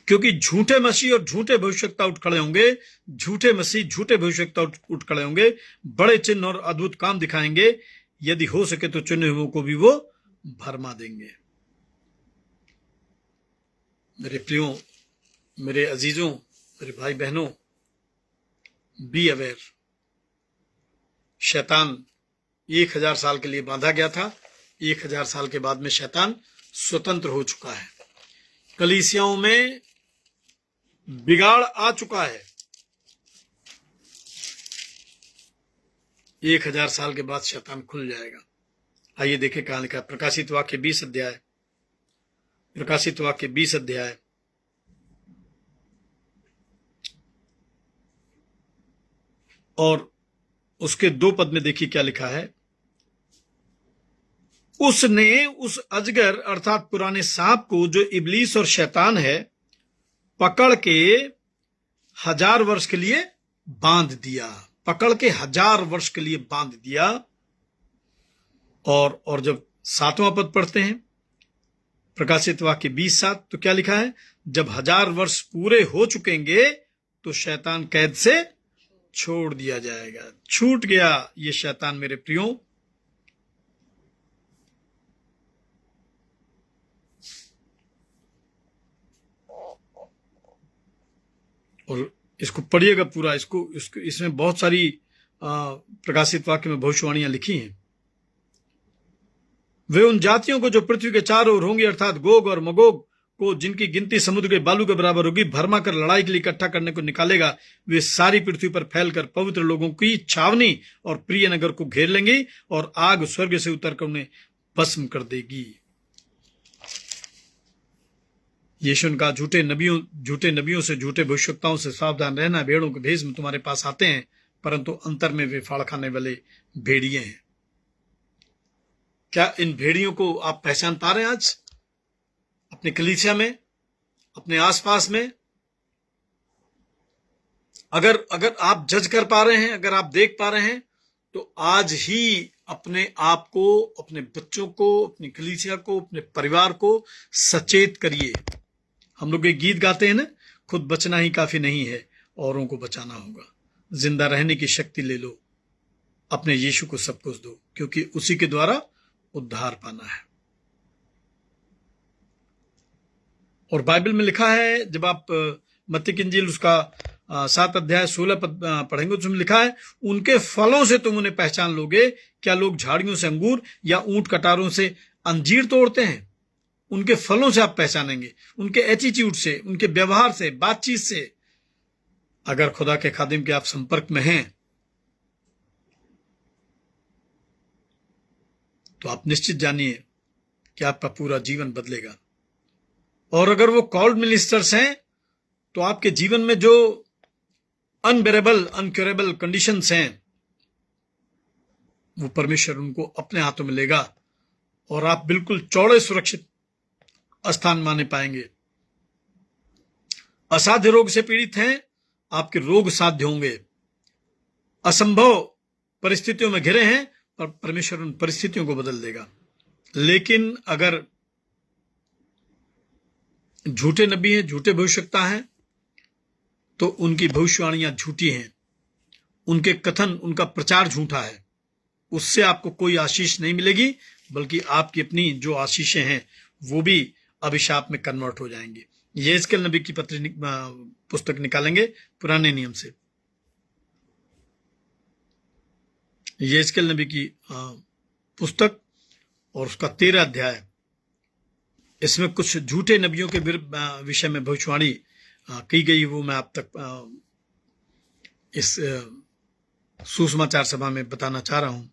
क्योंकि झूठे मसीह और झूठे भविष्यवक्ता उठ खड़े होंगे, झूठे मसीह झूठे भविष्यवक्ता उठ खड़े होंगे, बड़े चिन्ह और अद्भुत काम दिखाएंगे, यदि हो सके तो चुने हुओं को भी वो भरमा देंगे। मेरे प्रियो, मेरे अजीजों, मेरे भाई बहनों, बी अवेयर। शैतान 1000 साल के लिए बांधा गया था, 1000 साल के बाद में शैतान स्वतंत्र हो चुका है। कलीसियाओं में बिगाड़ आ चुका है। 1000 साल के बाद शैतान खुल जाएगा। आइए देखें कहां लिखा है। प्रकाशित वाक्य 20 अध्याय, प्रकाशित वाक्य 20 अध्याय और उसके 2 पद में देखिए क्या लिखा है। उसने उस अजगर अर्थात पुराने सांप को, जो इब्लीस और शैतान है, पकड़ के 1000 वर्ष के लिए बांध दिया। पकड़ के 1000 वर्ष के लिए बांध दिया। और जब 7वां पद पढ़ते हैं, प्रकाशित वाक्य 20:7, तो क्या लिखा है? जब 1000 वर्ष पूरे हो चुकेंगे तो शैतान कैद से छोड़ दिया जाएगा। छूट गया ये शैतान मेरे प्रियो। और इसको पढ़िएगा पूरा, इसमें बहुत सारी प्रकाशित वाक्य में भविष्यवाणियां लिखी हैं। वे उन जातियों को जो पृथ्वी के चारों ओर होंगी, अर्थात गोग और मगोग को, जिनकी गिनती समुद्र के बालू के बराबर होगी, भरमा कर लड़ाई के लिए इकट्ठा करने को निकालेगा। वे सारी पृथ्वी पर फैलकर पवित्र लोगों की छावनी और प्रिय नगर को घेर लेंगी, और आग स्वर्ग से उतरकर उन्हें भस्म कर देगी। यीशु ने कहा, झूठे नबियों से, झूठे भविष्यवक्ताओं से सावधान रहना। भेड़ों के भेष में तुम्हारे पास आते हैं, परंतु अंतर में वे फाड़ खाने वाले भेड़िए हैं। क्या इन भेड़ियों को आप पहचान पा रहे हैं आज अपने कलीसिया में, अपने आसपास में? अगर आप जज कर पा रहे हैं, अगर आप देख पा रहे हैं, तो आज ही अपने आप को, अपने बच्चों को, अपनी कलीसिया को, अपने परिवार को सचेत करिए। हम लोग एक गीत गाते हैं ना, खुद बचना ही काफी नहीं है, औरों को बचाना होगा। जिंदा रहने की शक्ति ले लो, अपने यीशु को सब कुछ दो, क्योंकि उसी के द्वारा उद्धार पाना है। और बाइबल में लिखा है, जब आप मत्ती की इंजील उसका 7 अध्याय 16 पद पढ़ेंगे, उसमें लिखा है, उनके फलों से तुम उन्हें पहचान लोगे। क्या लोग झाड़ियों से अंगूर या ऊंट कटारों से अंजीर तोड़ते हैं? उनके फलों से आप पहचानेंगे, उनके एटीट्यूड से, उनके व्यवहार से, बातचीत से। अगर खुदा के खादिम के आप संपर्क में हैं, तो आप निश्चित जानिए कि आपका पूरा जीवन बदलेगा। और अगर वो कॉल्ड मिनिस्टर्स हैं, तो आपके जीवन में जो अनबेरेबल, अनक्योरेबल कंडीशंस हैं, वो परमेश्वर उनको अपने हाथों में लेगा, और आप बिल्कुल चौड़े सुरक्षित स्थान माने पाएंगे। असाध्य रोग से पीड़ित हैं, आपके रोग साध्य होंगे। असंभव परिस्थितियों में घिरे हैं, पर परमेश्वर उन परिस्थितियों को बदल देगा। लेकिन अगर झूठे नबी हैं, झूठे भविष्यवक्ता हैं, तो उनकी भविष्यवाणियां झूठी हैं, उनके कथन, उनका प्रचार झूठा है। उससे आपको कोई आशीष नहीं मिलेगी, बल्कि आपकी अपनी जो आशीषें हैं वो भी अभिशाप में कन्वर्ट हो जाएंगी। यहेजकेल नबी की पुस्तक निकालेंगे पुराने नियम से। यहेजकेल नबी की पुस्तक और उसका 13 अध्याय, इसमें कुछ झूठे नबियों के विषय में भविष्यवाणी की गई, वो मैं आप तक इस सुसमाचार सभा में बताना चाह रहा हूं।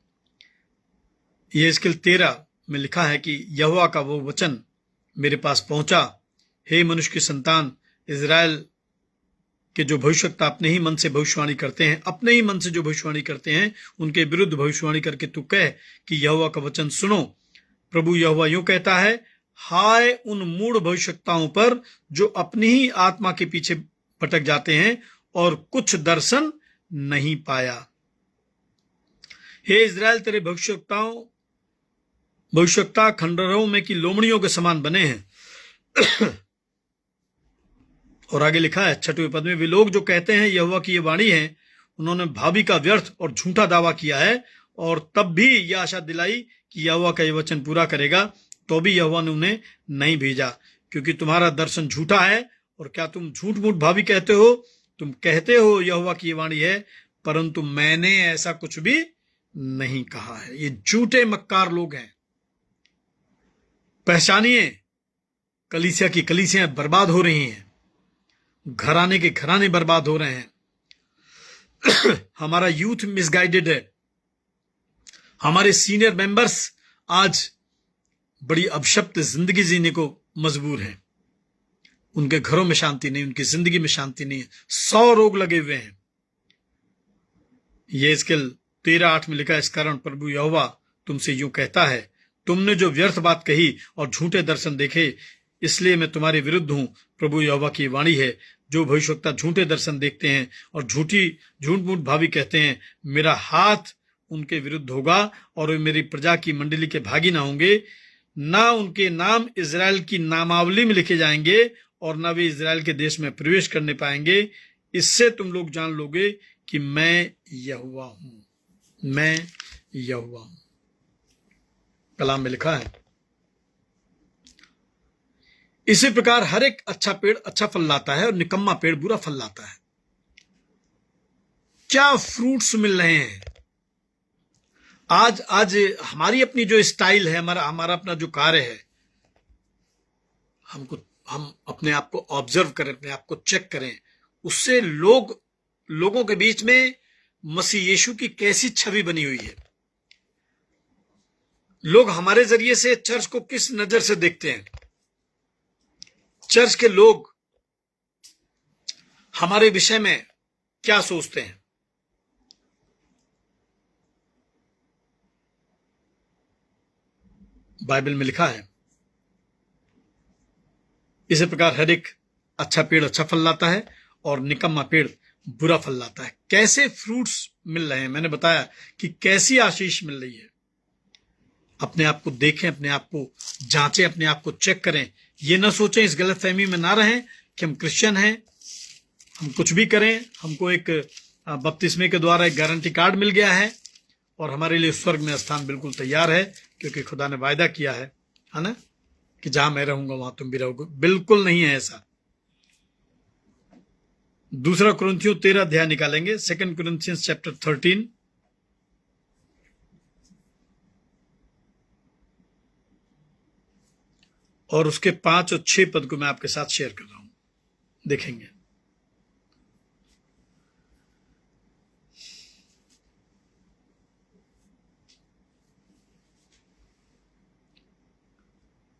यहेजकेल 13 में लिखा है कि यहोवा का वो वचन मेरे पास पहुंचा, हे मनुष्य की संतान, इजराइल के जो भविष्यवक्ता अपने ही मन से भविष्यवाणी करते हैं, अपने ही मन से जो भविष्यवाणी करते हैं, उनके विरुद्ध भविष्यवाणी करके तू कह कि यहोवा का वचन सुनो। प्रभु यहोवा यूं कहता है, हाय उन मूढ़ भविष्यवक्ताओं पर जो अपनी ही आत्मा के पीछे भटक जाते हैं और कुछ दर्शन नहीं पाया। हे इजराइल, तेरे भविष्यवक्ता खंडहरों में की लोमड़ियों के समान बने हैं। और आगे लिखा है 6वें पद में, वे लोग जो कहते हैं यहोवा की ये वाणी है, उन्होंने भावी का व्यर्थ और झूठा दावा किया है, और तब भी यह आशा दिलाई कि यहोवा का ये वचन पूरा करेगा, तो भी यहोवा ने उन्हें नहीं भेजा, क्योंकि तुम्हारा दर्शन झूठा है। और क्या तुम झूठ मूठ भावी कहते हो? तुम कहते हो यहोवा की ये वाणी है, परंतु मैंने ऐसा कुछ भी नहीं कहा है। ये झूठे मक्कार लोग हैं। पहचानिए, कलीसिया की कलीसियां बर्बाद हो रही हैं, घराने के घराने बर्बाद हो रहे हैं। हमारा यूथ मिसगाइडेड है। हमारे सीनियर मेंबर्स आज बड़ी अपशब्द जिंदगी जीने को मजबूर हैं। उनके घरों में शांति नहीं, उनकी जिंदगी में शांति नहीं है। 100 रोग लगे हुए हैं। यहेजकेल 13:8 में लिखा है, इस कारण प्रभु यहोवा तुमसे यूं कहता है, तुमने जो व्यर्थ बात कही और झूठे दर्शन देखे, इसलिए मैं तुम्हारे विरुद्ध हूं। प्रभु यहोवा की वाणी है, जो भविष्यवक्ता झूठे दर्शन देखते हैं और झूठ मूठ भावी कहते हैं, मेरा हाथ उनके विरुद्ध होगा और वे मेरी प्रजा की मंडली के भागी ना होंगे, ना उनके नाम इजराइल की नामावली में लिखे जाएंगे और ना वे इजराइल के देश में प्रवेश करने पाएंगे। इससे तुम लोग जान लोगे कि मैं यहोवा हूं। मैं यहोवा हूं। कलाम में लिखा है, इसी प्रकार हर एक अच्छा पेड़ अच्छा फल लाता है और निकम्मा पेड़ बुरा फल लाता है। क्या फ्रूट्स मिल रहे हैं? आज हमारी अपनी जो स्टाइल है, हमारा अपना जो कार्य है, हम अपने आप को ऑब्जर्व करें, अपने आप को चेक करें, उससे लोगों के बीच में मसीह यीशु की कैसी छवि बनी हुई है। लोग हमारे जरिए से चर्च को किस नजर से देखते हैं। चर्च के लोग हमारे विषय में क्या सोचते हैं। बाइबल में लिखा है, इसी प्रकार हर एक अच्छा पेड़ अच्छा फल लाता है और निकम्मा पेड़ बुरा फल लाता है। कैसे फ्रूट्स मिल रहे हैं? मैंने बताया कि कैसी आशीष मिल रही है। अपने आप को देखें, अपने आप को जांचें, अपने आप को चेक करें। ये ना सोचें, इस गलतफहमी में ना रहें कि हम क्रिश्चियन हैं, हम कुछ भी करें, हमको एक बपतिस्मे के द्वारा एक गारंटी कार्ड मिल गया है और हमारे लिए स्वर्ग में स्थान बिल्कुल तैयार है, क्योंकि खुदा ने वायदा किया है ना, कि जहां मैं रहूंगा वहां तुम भी रहोगे। बिल्कुल नहीं है ऐसा। 2 कुरिन्थियों 13 अध्याय निकालेंगे, 2 Corinthians chapter 13 और उसके 5 और 6 पद को मैं आपके साथ शेयर कर रहा हूं। देखेंगे।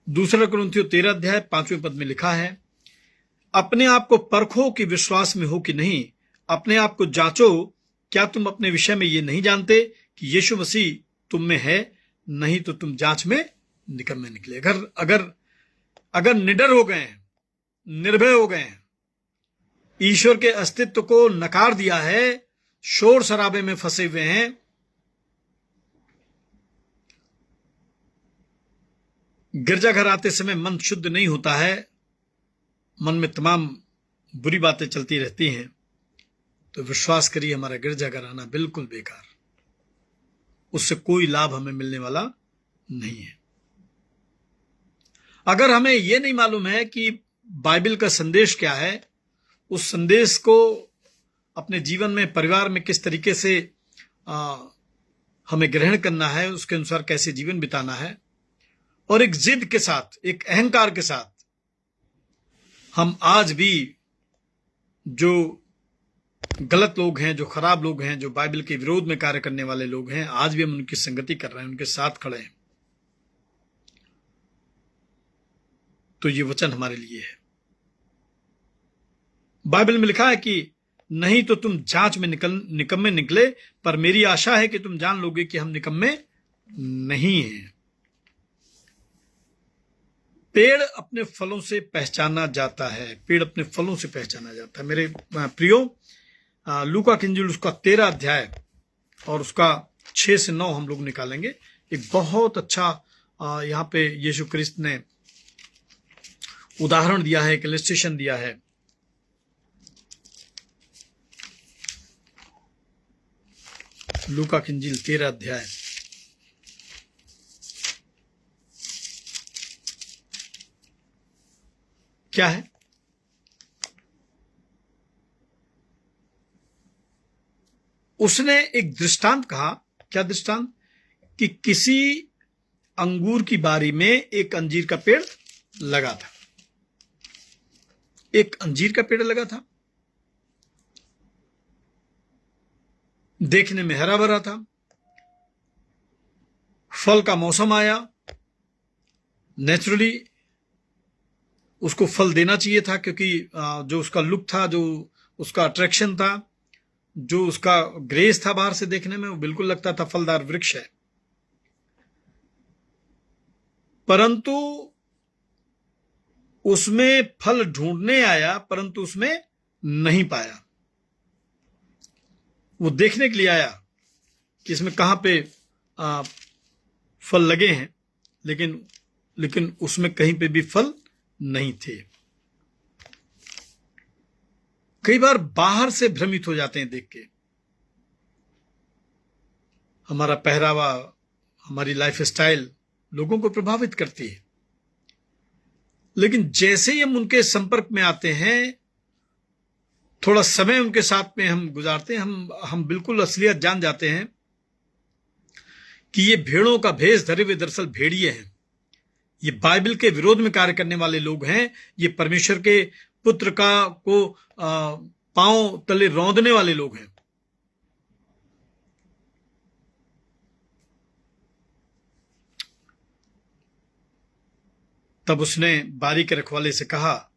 दूसरा कुरिन्थियों 13 अध्याय 5वें पद में लिखा है, अपने आप को परखो कि विश्वास में हो कि नहीं, अपने आप को जांचो, क्या तुम अपने विषय में ये नहीं जानते कि यीशु मसीह तुम में है, नहीं तो तुम जांच में निकम्मे निकले। अगर निडर हो गए हैं, निर्भय हो गए हैं, ईश्वर के अस्तित्व को नकार दिया है, शोर शराबे में फंसे हुए हैं, गिरजाघर आते समय मन शुद्ध नहीं होता है, मन में तमाम बुरी बातें चलती रहती हैं, तो विश्वास करिए हमारा गिरजाघर आना बिल्कुल बेकार, उससे कोई लाभ हमें मिलने वाला नहीं है। अगर हमें यह नहीं मालूम है कि बाइबल का संदेश क्या है, उस संदेश को अपने जीवन में, परिवार में किस तरीके से हमें ग्रहण करना है, उसके अनुसार कैसे जीवन बिताना है, और एक जिद के साथ, एक अहंकार के साथ हम आज भी जो गलत लोग हैं, जो खराब लोग हैं, जो बाइबल के विरोध में कार्य करने वाले लोग हैं, आज भी हम उनकी संगति कर रहे हैं, उनके साथ खड़े हैं, तो ये वचन हमारे लिए है। बाइबल में लिखा है कि नहीं तो तुम जांच में निकम्मे निकले, पर मेरी आशा है कि तुम जान लोगे कि हम निकम्मे नहीं हैं। पेड़ अपने फलों से पहचाना जाता है, पेड़ अपने फलों से पहचाना जाता है। मेरे प्रियो, लूका की इंजील उसका 13 अध्याय और उसका 6 से 9 हम लोग निकालेंगे। एक बहुत अच्छा यहां पे यीशु क्रिस्त ने उदाहरण दिया है, एक इलस्ट्रेशन दिया है। लूका की इंजील 13 अध्याय क्या है? उसने एक दृष्टांत कहा। क्या दृष्टांत? कि किसी अंगूर की बारी में एक अंजीर का पेड़ लगा था, एक अंजीर का पेड़ लगा था, देखने में हरा भरा था। फल का मौसम आया, नेचुरली उसको फल देना चाहिए था, क्योंकि जो उसका लुक था, जो उसका अट्रैक्शन था, जो उसका ग्रेस था बाहर से देखने में, वो बिल्कुल लगता था फलदार वृक्ष है। परंतु उसमें फल ढूंढने आया, परंतु उसमें नहीं पाया। वो देखने के लिए आया कि इसमें कहां पे फल लगे हैं, लेकिन उसमें कहीं पे भी फल नहीं थे। कई बार बाहर से भ्रमित हो जाते हैं देख के। हमारा पहरावा, हमारी लाइफ स्टाइल लोगों को प्रभावित करती है, लेकिन जैसे ही हम उनके संपर्क में आते हैं, थोड़ा समय उनके साथ में हम गुजारते हैं, हम बिल्कुल असलियत जान जाते हैं कि ये भेड़ों का भेष धरे हुए दरअसल भेड़िए हैं। ये बाइबल के विरोध में कार्य करने वाले लोग हैं। ये परमेश्वर के पुत्र को पांव तले रौंदने वाले लोग हैं। तब उसने बारी के रखवाले से कहा,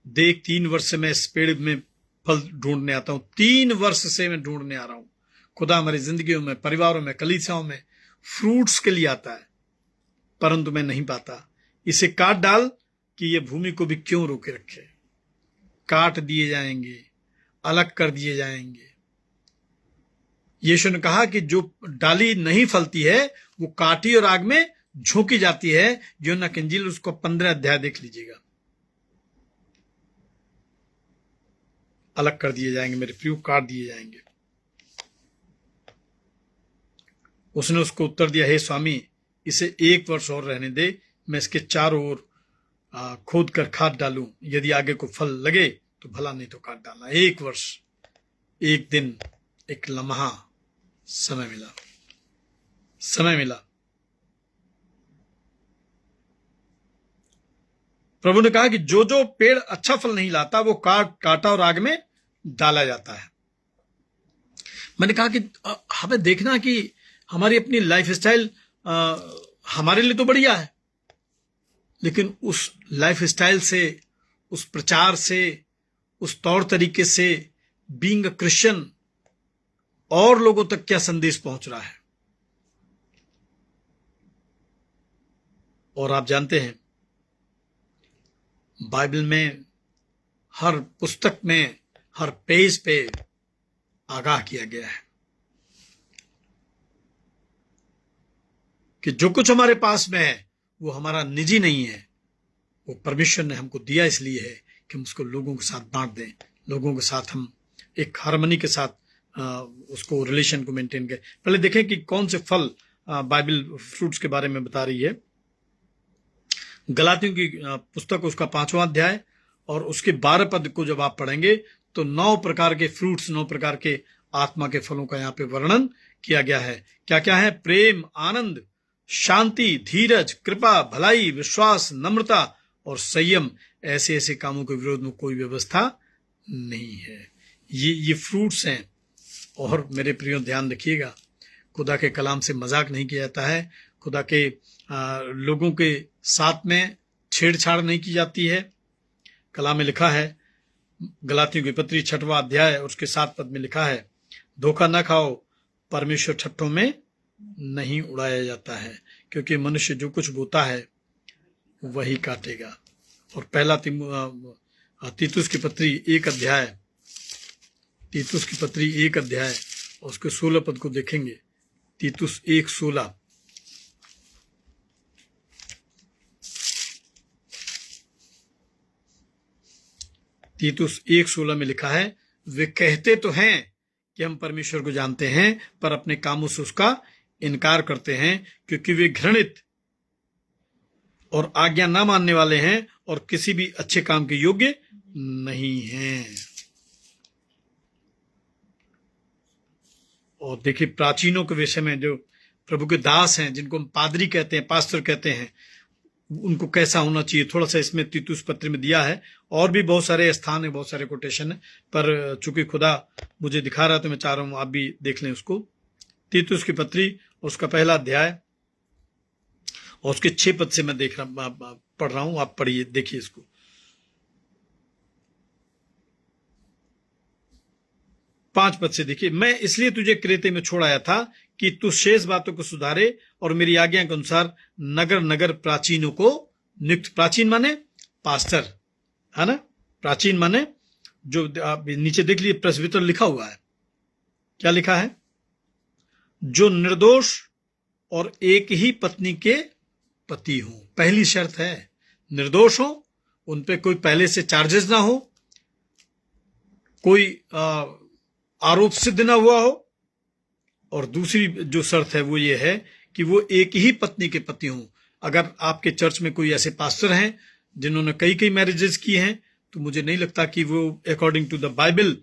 देख 3 वर्ष से मैं इस पेड़ में फल ढूंढने आता हूं, 3 वर्ष से मैं ढूंढने आ रहा हूं। खुदा हमारी जिंदगियों में, परिवारों में, कलीसियाओं में फ्रूट्स के लिए आता है, परंतु मैं नहीं पाता। इसे काट डाल कि ये भूमि को भी क्यों रोके रखे। काट दिए जाएंगे, अलग कर दिए जाएंगे। यीशु ने कहा कि जो डाली नहीं फलती है वो काटी और आग में झोंकी जाती है। यूहन्ना की इंजील उसको 15 अध्याय देख लीजिएगा। अलग कर दिए जाएंगे मेरे प्रियो, काट दिए जाएंगे। उसने उसको उत्तर दिया, हे स्वामी, इसे 1 वर्ष और रहने दे, मैं इसके चारों ओर खोद कर खाद डालूं, यदि आगे को फल लगे तो भला, नहीं तो काट डालना। 1 वर्ष, 1 दिन, एक लम्हा समय मिला। प्रभु ने कहा कि जो जो पेड़ अच्छा फल नहीं लाता वो काटा और आग में डाला जाता है। मैंने कहा कि हमें देखना कि हमारी अपनी लाइफ स्टाइल हमारे लिए तो बढ़िया है, लेकिन उस लाइफ स्टाइल से, उस प्रचार से, उस तौर तरीके से बीइंग अ क्रिश्चियन और लोगों तक क्या संदेश पहुंच रहा है। और आप जानते हैं, बाइबल में हर पुस्तक में, हर पेज पे आगाह किया गया है कि जो कुछ हमारे पास में है वो हमारा निजी नहीं है, वो परमेश्वर ने हमको दिया इसलिए है कि हम उसको लोगों के साथ बांट दें, लोगों के साथ हम एक हार्मनी के साथ उसको रिलेशन को मेंटेन करें। पहले देखें कि कौन से फल बाइबल फ्रूट्स के बारे में बता रही है। गलातियों की पुस्तक उसका 5वां अध्याय और उसके 12 पद को जब आप पढ़ेंगे तो 9 प्रकार के फ्रूट्स, 9 प्रकार के आत्मा के फलों का यहाँ पे वर्णन किया गया है। क्या क्या है? प्रेम, आनंद, शांति, धीरज, कृपा, भलाई, विश्वास, नम्रता और संयम। ऐसे ऐसे कामों के विरोध में कोई व्यवस्था नहीं है। ये फ्रूट्स हैं। और मेरे प्रियो ध्यान रखिएगा, खुदा के कलाम से मजाक नहीं किया जाता है। खुदा के लोगों के साथ में छेड़छाड़ नहीं की जाती है। कलाम में लिखा है, गलातियों की पत्री 6वां अध्याय उसके 7 पद में लिखा है, धोखा न खाओ, परमेश्वर ठट्ठों में नहीं उड़ाया जाता है, क्योंकि मनुष्य जो कुछ बोता है वही काटेगा। और पहला तीतुस की पत्री 1 अध्याय, तीतुस की पत्री 1 अध्याय उसके 16 पद को देखेंगे। तीतुस 1:16, तीतुस 1:16 में लिखा है, वे कहते तो हैं कि हम परमेश्वर को जानते हैं, पर अपने कामों से उसका इनकार करते हैं, क्योंकि वे घृणित और आज्ञा ना मानने वाले हैं और किसी भी अच्छे काम के योग्य नहीं हैं। और देखिए, प्राचीनों के विषय में जो प्रभु के दास हैं, जिनको हम पादरी कहते हैं, पास्टर कहते हैं, उनको कैसा होना चाहिए, थोड़ा सा इसमें तीतुस पत्र में दिया है। और भी बहुत सारे स्थान है, बहुत सारे कोटेशन है, पर चूंकि खुदा मुझे दिखा रहा है तो मैं चाह रहा हूं आप भी देख लें उसको। तीतुस की पत्री उसका 1 अध्याय और उसके 6 पद से मैं पढ़ रहा हूं, आप पढ़िए, देखिए इसको। पांच पद से देखिए, मैं इसलिए तुझे क्रेते में छोड़ आया था कि तू शेष बातों को सुधारे और मेरी आज्ञा के अनुसार नगर नगर प्राचीनों को नियुक्त। प्राचीन माने पास्टर, है ना? प्राचीन माने जो आप नीचे देख लीजिए, प्रेसबिटर लिखा हुआ है। क्या लिखा है? जो निर्दोष और एक ही पत्नी के पति हों। पहली शर्त है, निर्दोष हो, उनपे कोई पहले से चार्जेस ना हो, कोई आरोप सिद्ध ना हुआ हो, और दूसरी जो शर्त है वो ये है कि वो एक ही पत्नी के पति हों। अगर आपके चर्च में कोई ऐसे पास्टर हैं जिन्होंने कई कई मैरिजेस की हैं, तो मुझे नहीं लगता कि वो अकॉर्डिंग टू द बाइबल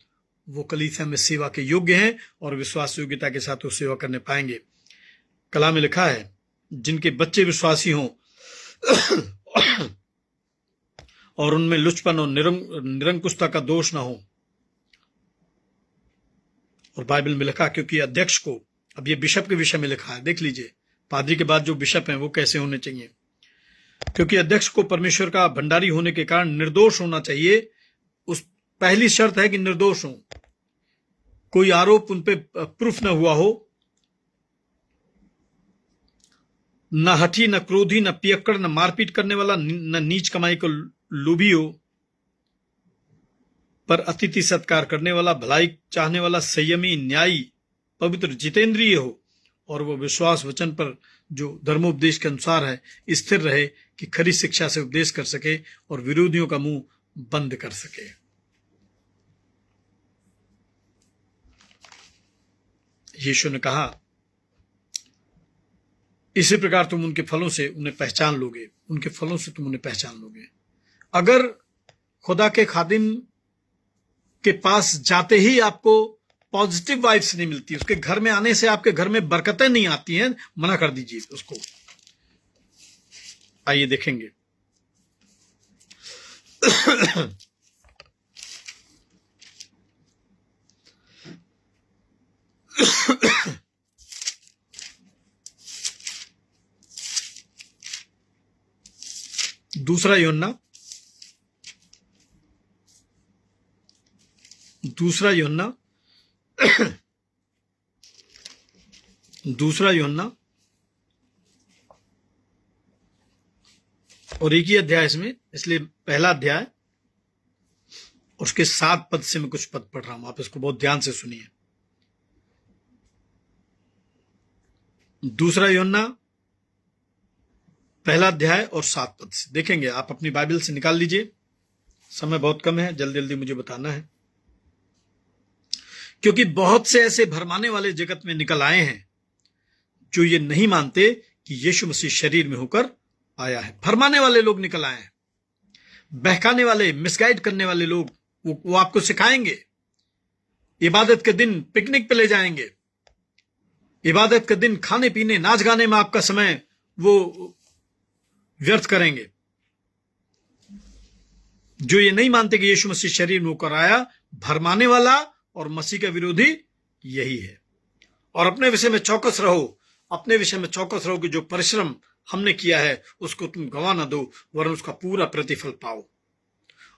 वो कलीसिया में सेवा के योग्य हैं और विश्वास योग्यता के साथ वो सेवा करने पाएंगे। कलाम में लिखा है, जिनके बच्चे विश्वासी हों और उनमें लुचपन और निरंकुशता का दोष ना हो। और बाइबल में लिखा, क्योंकि अध्यक्ष को, अब ये बिशप के विषय में लिखा है, देख लीजिए, पादरी के बाद जो बिशप हैं वो कैसे होने चाहिए। क्योंकि अध्यक्ष को परमेश्वर का भंडारी होने के कारण निर्दोष होना चाहिए। उस पहली शर्त है कि निर्दोष हो, कोई आरोप उन पे प्रूफ न हुआ हो, न हठी, न क्रोधी, न पियक्कड़, न मारपीट करने वाला, न नीच कमाई को लोभी हो, पर अतिथि सत्कार करने वाला, भलाई चाहने वाला, संयमी, न्यायी, पवित्र, जितेंद्रिय हो, और वो विश्वास वचन पर जो धर्मोपदेश के अनुसार है स्थिर रहे, कि खरी शिक्षा से उपदेश कर सके और विरोधियों का मुंह बंद कर सके। यीशु ने कहा, इसी प्रकार तुम उनके फलों से उन्हें पहचान लोगे, उनके फलों से तुम उन्हें पहचान लोगे। अगर खुदा के खादिम के पास जाते ही आपको पॉजिटिव वाइब्स नहीं मिलती, उसके घर में आने से आपके घर में बरकतें नहीं आती हैं, मना कर दीजिए उसको। आइए देखेंगे। दूसरा यूहन्ना और एक ही अध्याय इसमें, इसलिए पहला अध्याय उसके 7 पद से मैं कुछ पद पढ़ रहा हूं, आप इसको बहुत ध्यान से सुनिए। दूसरा यूहन्ना पहला अध्याय और 7 पद से देखेंगे। आप अपनी बाइबल से निकाल लीजिए, समय बहुत कम है, जल्दी जल्दी मुझे बताना है, क्योंकि बहुत से ऐसे भरमाने वाले जगत में निकल आए हैं जो ये नहीं मानते कि यीशु मसीह शरीर में होकर आया है। भरमाने वाले लोग निकल आए हैं, बहकाने वाले, मिसगाइड करने वाले लोग। वो आपको सिखाएंगे, इबादत के दिन पिकनिक पे ले जाएंगे, इबादत के दिन खाने पीने नाच गाने में आपका समय वो व्यर्थ करेंगे। जो ये नहीं मानते कि यीशु मसीह शरीर में होकर आया, भरमाने वाला और मसीह का विरोधी यही है। और अपने विषय में चौकस रहो, अपने विषय में चौकस रहो कि जो परिश्रम हमने किया है उसको तुम गंवा ना दो, वरन उसका पूरा प्रतिफल पाओ।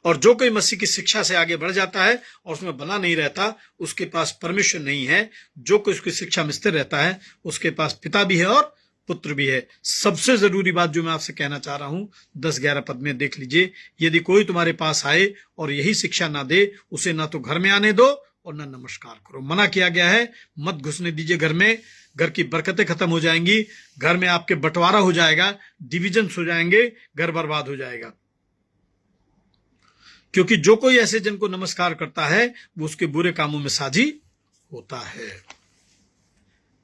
और जो कोई मसीह की शिक्षा से आगे बढ़ जाता है और उसमें बना नहीं रहता, उसके पास परमेश्वर नहीं है। जो कोई उसकी शिक्षा में स्थिर रहता है, उसके पास पिता भी है और पुत्र भी है। सबसे जरूरी बात जो मैं आपसे कहना चाह रहा हूं, 10-11 पद में देख लीजिए। यदि कोई तुम्हारे पास आए और यही शिक्षा ना दे, उसे ना तो घर में आने दो और ना नमस्कार करो। मना किया गया है, मत घुसने दीजिए घर में। घर की बरकतें खत्म हो जाएंगी, घर में आपके बंटवारा हो जाएगा, डिविजन्स हो जाएंगे, घर बर्बाद हो जाएगा। क्योंकि जो कोई ऐसे जन को नमस्कार करता है, वो उसके बुरे कामों में साझी होता है।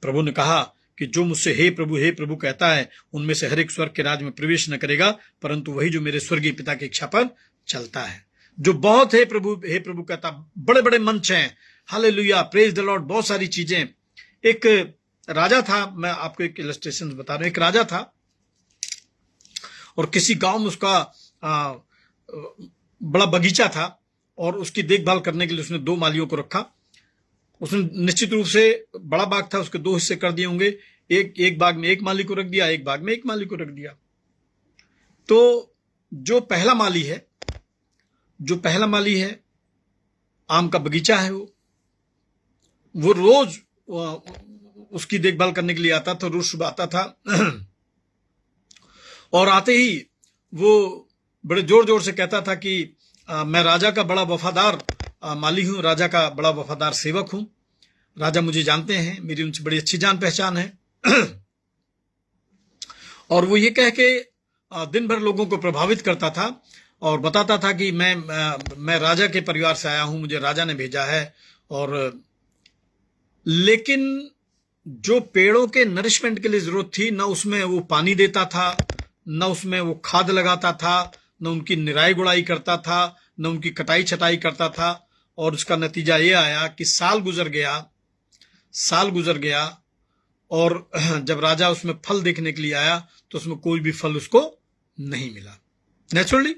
प्रभु ने कहा कि जो मुझसे हे प्रभु कहता है, उनमें से हर एक स्वर्ग के राज में प्रवेश न करेगा, परंतु वही जो मेरे स्वर्गीय पिता की इच्छा पर चलता है। जो बहुत हे प्रभु कहता, बड़े बड़े मंच हैं, हालेलुया, प्रेज द लॉर्ड, बहुत सारी चीजें। एक राजा था, मैं आपको एक इलस्ट्रेशन बता रहा हूं। एक राजा था और किसी गांव में उसका बड़ा बगीचा था और उसकी देखभाल करने के लिए उसने 2 मालियों को रखा। उसने निश्चित रूप से बड़ा बाग था, उसके 2 हिस्से कर दिए होंगे। एक बाग में एक माली को रख दिया, एक बाग में एक माली को रख दिया। तो जो पहला माली है, आम का बगीचा है, वो रोज उसकी देखभाल करने के लिए आता था। रोज सुबह आता था और आते ही वो बड़े जोर जोर से कहता था कि मैं राजा का बड़ा वफादार माली हूं, राजा का बड़ा वफादार सेवक हूं, राजा मुझे जानते हैं, मेरी उनसे बड़ी अच्छी जान पहचान है। और वो ये कह के दिन भर लोगों को प्रभावित करता था और बताता था कि मैं राजा के परिवार से आया हूं, मुझे राजा ने भेजा है। और लेकिन जो पेड़ों के नरिशमेंट के लिए जरूरत थी, न उसमें वो पानी देता था, न उसमें वो खाद लगाता था, न उनकी निराई गुड़ाई करता था, न उनकी कटाई छटाई करता था। और उसका नतीजा ये आया कि साल गुजर गया और जब राजा उसमें फल देखने के लिए आया तो उसमें कोई भी फल उसको नहीं मिला। नेचुरली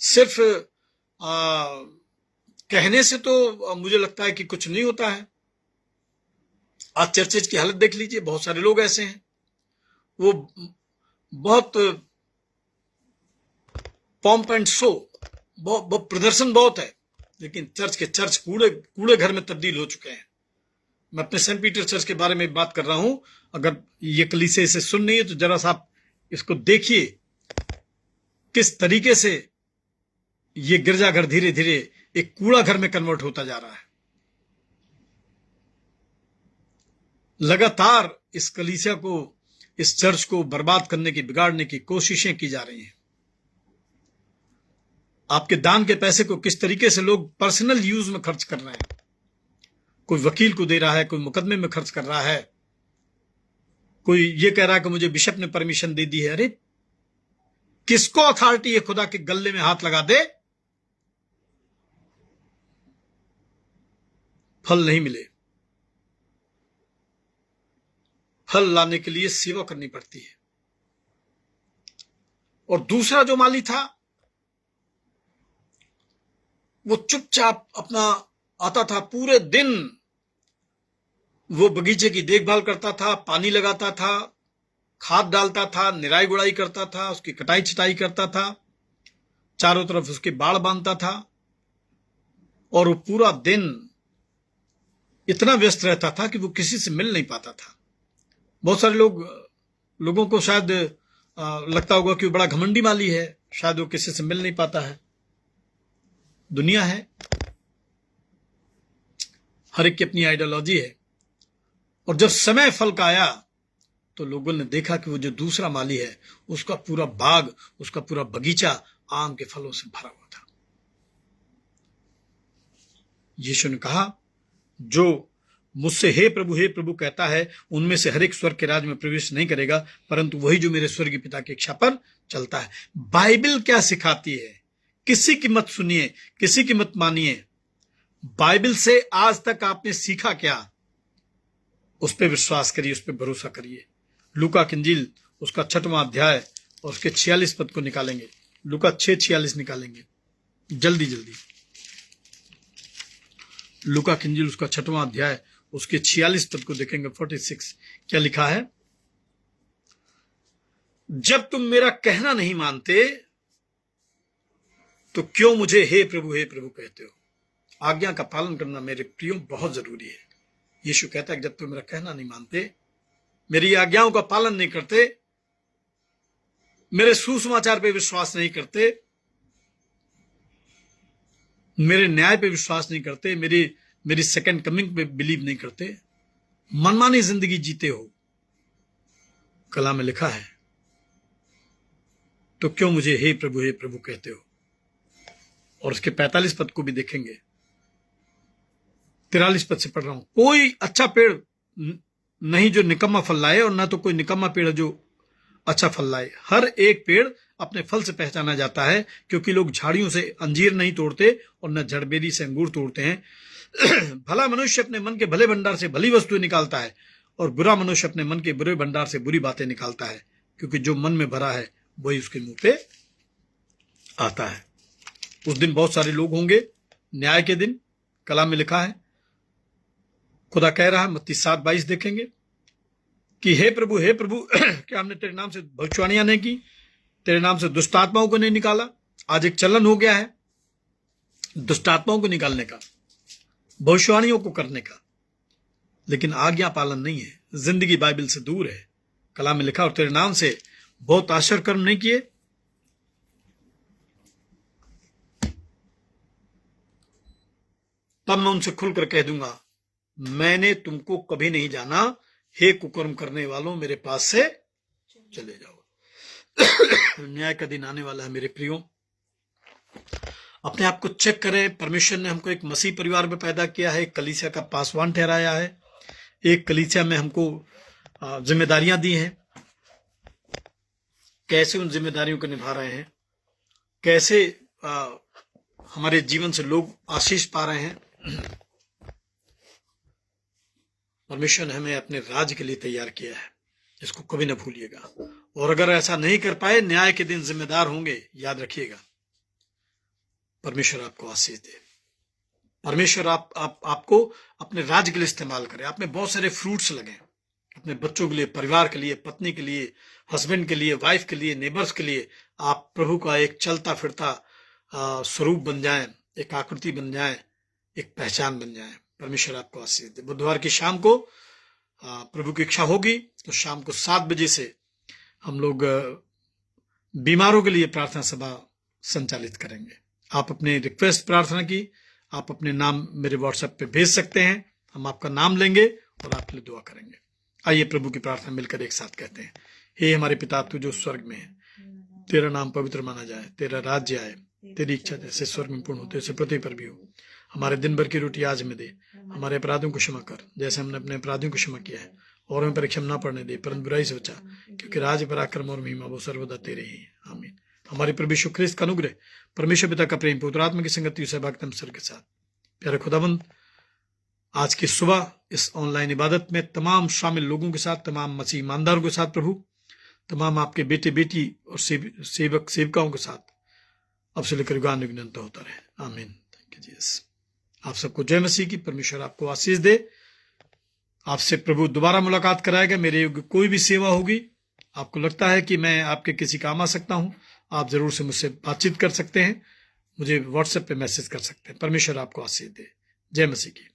सिर्फ कहने से तो मुझे लगता है कि कुछ नहीं होता है। आज चर्चेज की हालत देख लीजिए, बहुत सारे लोग ऐसे हैं, वो बहुत पॉम्प एंड शो, बहुत प्रदर्शन बहुत है, लेकिन चर्च कूड़े घर में तब्दील हो चुके हैं। मैं अपने सेंट पीटर चर्च के बारे में बात कर रहा हूं। अगर ये कलीसिया इसे सुन नहीं है तो जरा सा आप इसको देखिए, किस तरीके से ये गिरजाघर धीरे धीरे एक कूड़ा घर में कन्वर्ट होता जा रहा है। लगातार इस कलीसिया को, इस चर्च को बर्बाद करने की, बिगाड़ने की कोशिशें की जा रही हैं। आपके दान के पैसे को किस तरीके से लोग पर्सनल यूज में खर्च कर रहे हैं। कोई वकील को दे रहा है, कोई मुकदमे में खर्च कर रहा है, कोई ये कह रहा है कि मुझे बिशप ने परमिशन दे दी है। अरे किसको अथॉरिटी है खुदा के गले में हाथ लगा दे, फल नहीं मिले। फल लाने के लिए सेवा करनी पड़ती है। और दूसरा जो माली था, वो चुपचाप अपना आता था, पूरे दिन वो बगीचे की देखभाल करता था, पानी लगाता था, खाद डालता था, निराई गुड़ाई करता था, उसकी कटाई छटाई करता था, चारों तरफ उसके बाड़ बांधता था। और वो पूरा दिन इतना व्यस्त रहता था कि वो किसी से मिल नहीं पाता था। बहुत सारे लोगों को शायद लगता होगा कि वो बड़ा घमंडी माली है, शायद वो किसी से मिल नहीं पाता है। दुनिया है, हर एक की अपनी आइडियोलॉजी है और जब समय फल का आया तो लोगों ने देखा कि वो जो दूसरा माली है उसका पूरा बाग, उसका पूरा बगीचा आम के फलों से भरा हुआ था। यीशु ने कहा, जो मुझसे हे प्रभु कहता है उनमें से हर एक स्वर्ग के राज में प्रवेश नहीं करेगा, परंतु वही जो मेरे स्वर्गीय पिता की इच्छा पर चलता है। बाइबल क्या सिखाती है? किसी की मत सुनिए, किसी की मत मानिए। बाइबल से आज तक आपने सीखा क्या, उस पर विश्वास करिए, उस पर भरोसा करिए। लूका की इंजील उसका 6वां अध्याय और उसके 46 पद को निकालेंगे। लूका 6:46 निकालेंगे जल्दी जल्दी। लूका की इंजील उसका 6वां अध्याय उसके 46 पद को देखेंगे। 46 क्या लिखा है? जब तुम मेरा कहना नहीं मानते तो क्यों मुझे हे प्रभु कहते हो? आज्ञा का पालन करना मेरे प्रियो बहुत जरूरी है। यीशु कहता है कि जब तुम मेरा कहना नहीं मानते, मेरी आज्ञाओं का पालन नहीं करते, मेरे सुसमाचार पे विश्वास नहीं करते, मेरे न्याय पे विश्वास नहीं करते, मेरी सेकंड कमिंग पे बिलीव नहीं करते, मनमानी जिंदगी जीते हो, कलाम में लिखा है, तो क्यों मुझे हे प्रभु कहते हो? और उसके 45 पद को भी देखेंगे। 43 पद से पढ़ रहा हूं। कोई अच्छा पेड़ नहीं जो निकम्मा फल लाए, और ना तो कोई निकम्मा पेड़ जो अच्छा फल लाए। हर एक पेड़ अपने फल से पहचाना जाता है, क्योंकि लोग झाड़ियों से अंजीर नहीं तोड़ते और न जड़बेरी से अंगूर तोड़ते हैं। भला मनुष्य अपने मन के भले भंडार से भली वस्तुएं निकालता है, और बुरा मनुष्य अपने मन के बुरे भंडार से बुरी बातें निकालता है, क्योंकि जो मन में भरा है वही उसके मुंह पे आता है। उस दिन बहुत सारे लोग होंगे, न्याय के दिन। कलाम में लिखा है, खुदा कह रहा है, मत्ती 7:22 देखेंगे कि हे प्रभु क्या हमने तेरे नाम से भविष्यवाणियां नहीं की, तेरे नाम से दुष्ट आत्माओं को नहीं निकाला? आज एक चलन हो गया है दुष्ट आत्माओं को निकालने का, भविष्यवाणियों को करने का, लेकिन आज्ञा पालन नहीं है, जिंदगी बाइबल से दूर है। कलाम में लिखा, और तेरे नाम से बहुत आश्चर्य कर्म नहीं किए। तब मैं उनसे खुलकर कह दूंगा, मैंने तुमको कभी नहीं जाना, हे कुकर्म करने वालों, मेरे पास से चले जाओ। न्याय का दिन आने वाला है मेरे प्रियो। अपने आप को चेक करें। परमेश्वर ने हमको एक मसीह परिवार में पैदा किया है, एक कलीसिया का पासवान ठहराया है, एक कलीसिया में हमको जिम्मेदारियां दी हैं। कैसे उन जिम्मेदारियों को निभा रहे हैं, कैसे हमारे जीवन से लोग आशीष पा रहे हैं। परमेश्वर ने हमें अपने राज्य के लिए तैयार किया है, इसको कभी न भूलिएगा। और अगर ऐसा नहीं कर पाए, न्याय के दिन जिम्मेदार होंगे, याद रखिएगा। परमेश्वर आपको आशीष दे। परमेश्वर आपको अपने राज्य के लिए इस्तेमाल करे। आप में बहुत सारे फ्रूट्स लगे, अपने बच्चों के लिए, परिवार के लिए, पत्नी के लिए, हस्बैंड के लिए, वाइफ के लिए, नेबर्स के लिए आप प्रभु का एक चलता फिरता स्वरूप बन जाएं, एक आकृति बन जाएं, एक पहचान बन जाएं। परमेश्वर आपको आशीष दे। बुधवार की शाम को प्रभु की इच्छा होगी तो शाम को 7 बजे से हम लोग बीमारों के लिए प्रार्थना सभा संचालित करेंगे। आप अपने रिक्वेस्ट प्रार्थना की आप अपने नाम मेरे व्हाट्सएप पे भेज सकते हैं, हम आपका नाम लेंगे और आपके लिए दुआ करेंगे। आइए प्रभु की प्रार्थना मिलकर एक साथ कहते हैं। हे हमारे पिता, तू जो स्वर्ग में है, तेरा नाम पवित्र माना जाए, तेरा राज्य आए, तेरी इच्छा जैसे स्वर्ग में पूर्ण होते वैसे पृथ्वी पर भी हो। हमारे दिन भर की रोटी आज हमें दे, हमारे अपराधों को क्षमा कर जैसे हमने अपने अपराधियों को क्षमा किया है, और हमें परीक्षा में ना पड़ने दे, परंतु बुराई से बचा, क्योंकि राज्य, पराक्रम और महिमा वो सर्वदा तेरे ही है। आमीन। हमारे प्रभु यीशु ख्रिस्त का अनुग्रह, परमेश्वर पिता का प्रेम, पवित्र आत्मा की संगति, सहभागिता सर के साथ, प्यारे खुदाबंद, आज की सुबह इस ऑनलाइन इबादत में तमाम शामिल लोगों के साथ, तमाम मसीह ईमानदारों के साथ प्रभु, तमाम आपके बेटे बेटी और सेवक सेविकाओं के साथ अब से लेकर युगान युग अनंत होता रहे। आमीन। Thank you Jesus. आप सबको जय मसीह की। परमेश्वर आपको आशीष दे। आपसे प्रभु दोबारा मुलाकात कराएगा। मेरे योग्य कोई भी सेवा होगी, आपको लगता है कि मैं आपके किसी काम आ सकता हूं, आप जरूर से मुझसे बातचीत कर सकते हैं, मुझे व्हाट्सएप पे मैसेज कर सकते हैं। परमेश्वर आपको आशीष दे। जय मसीह की।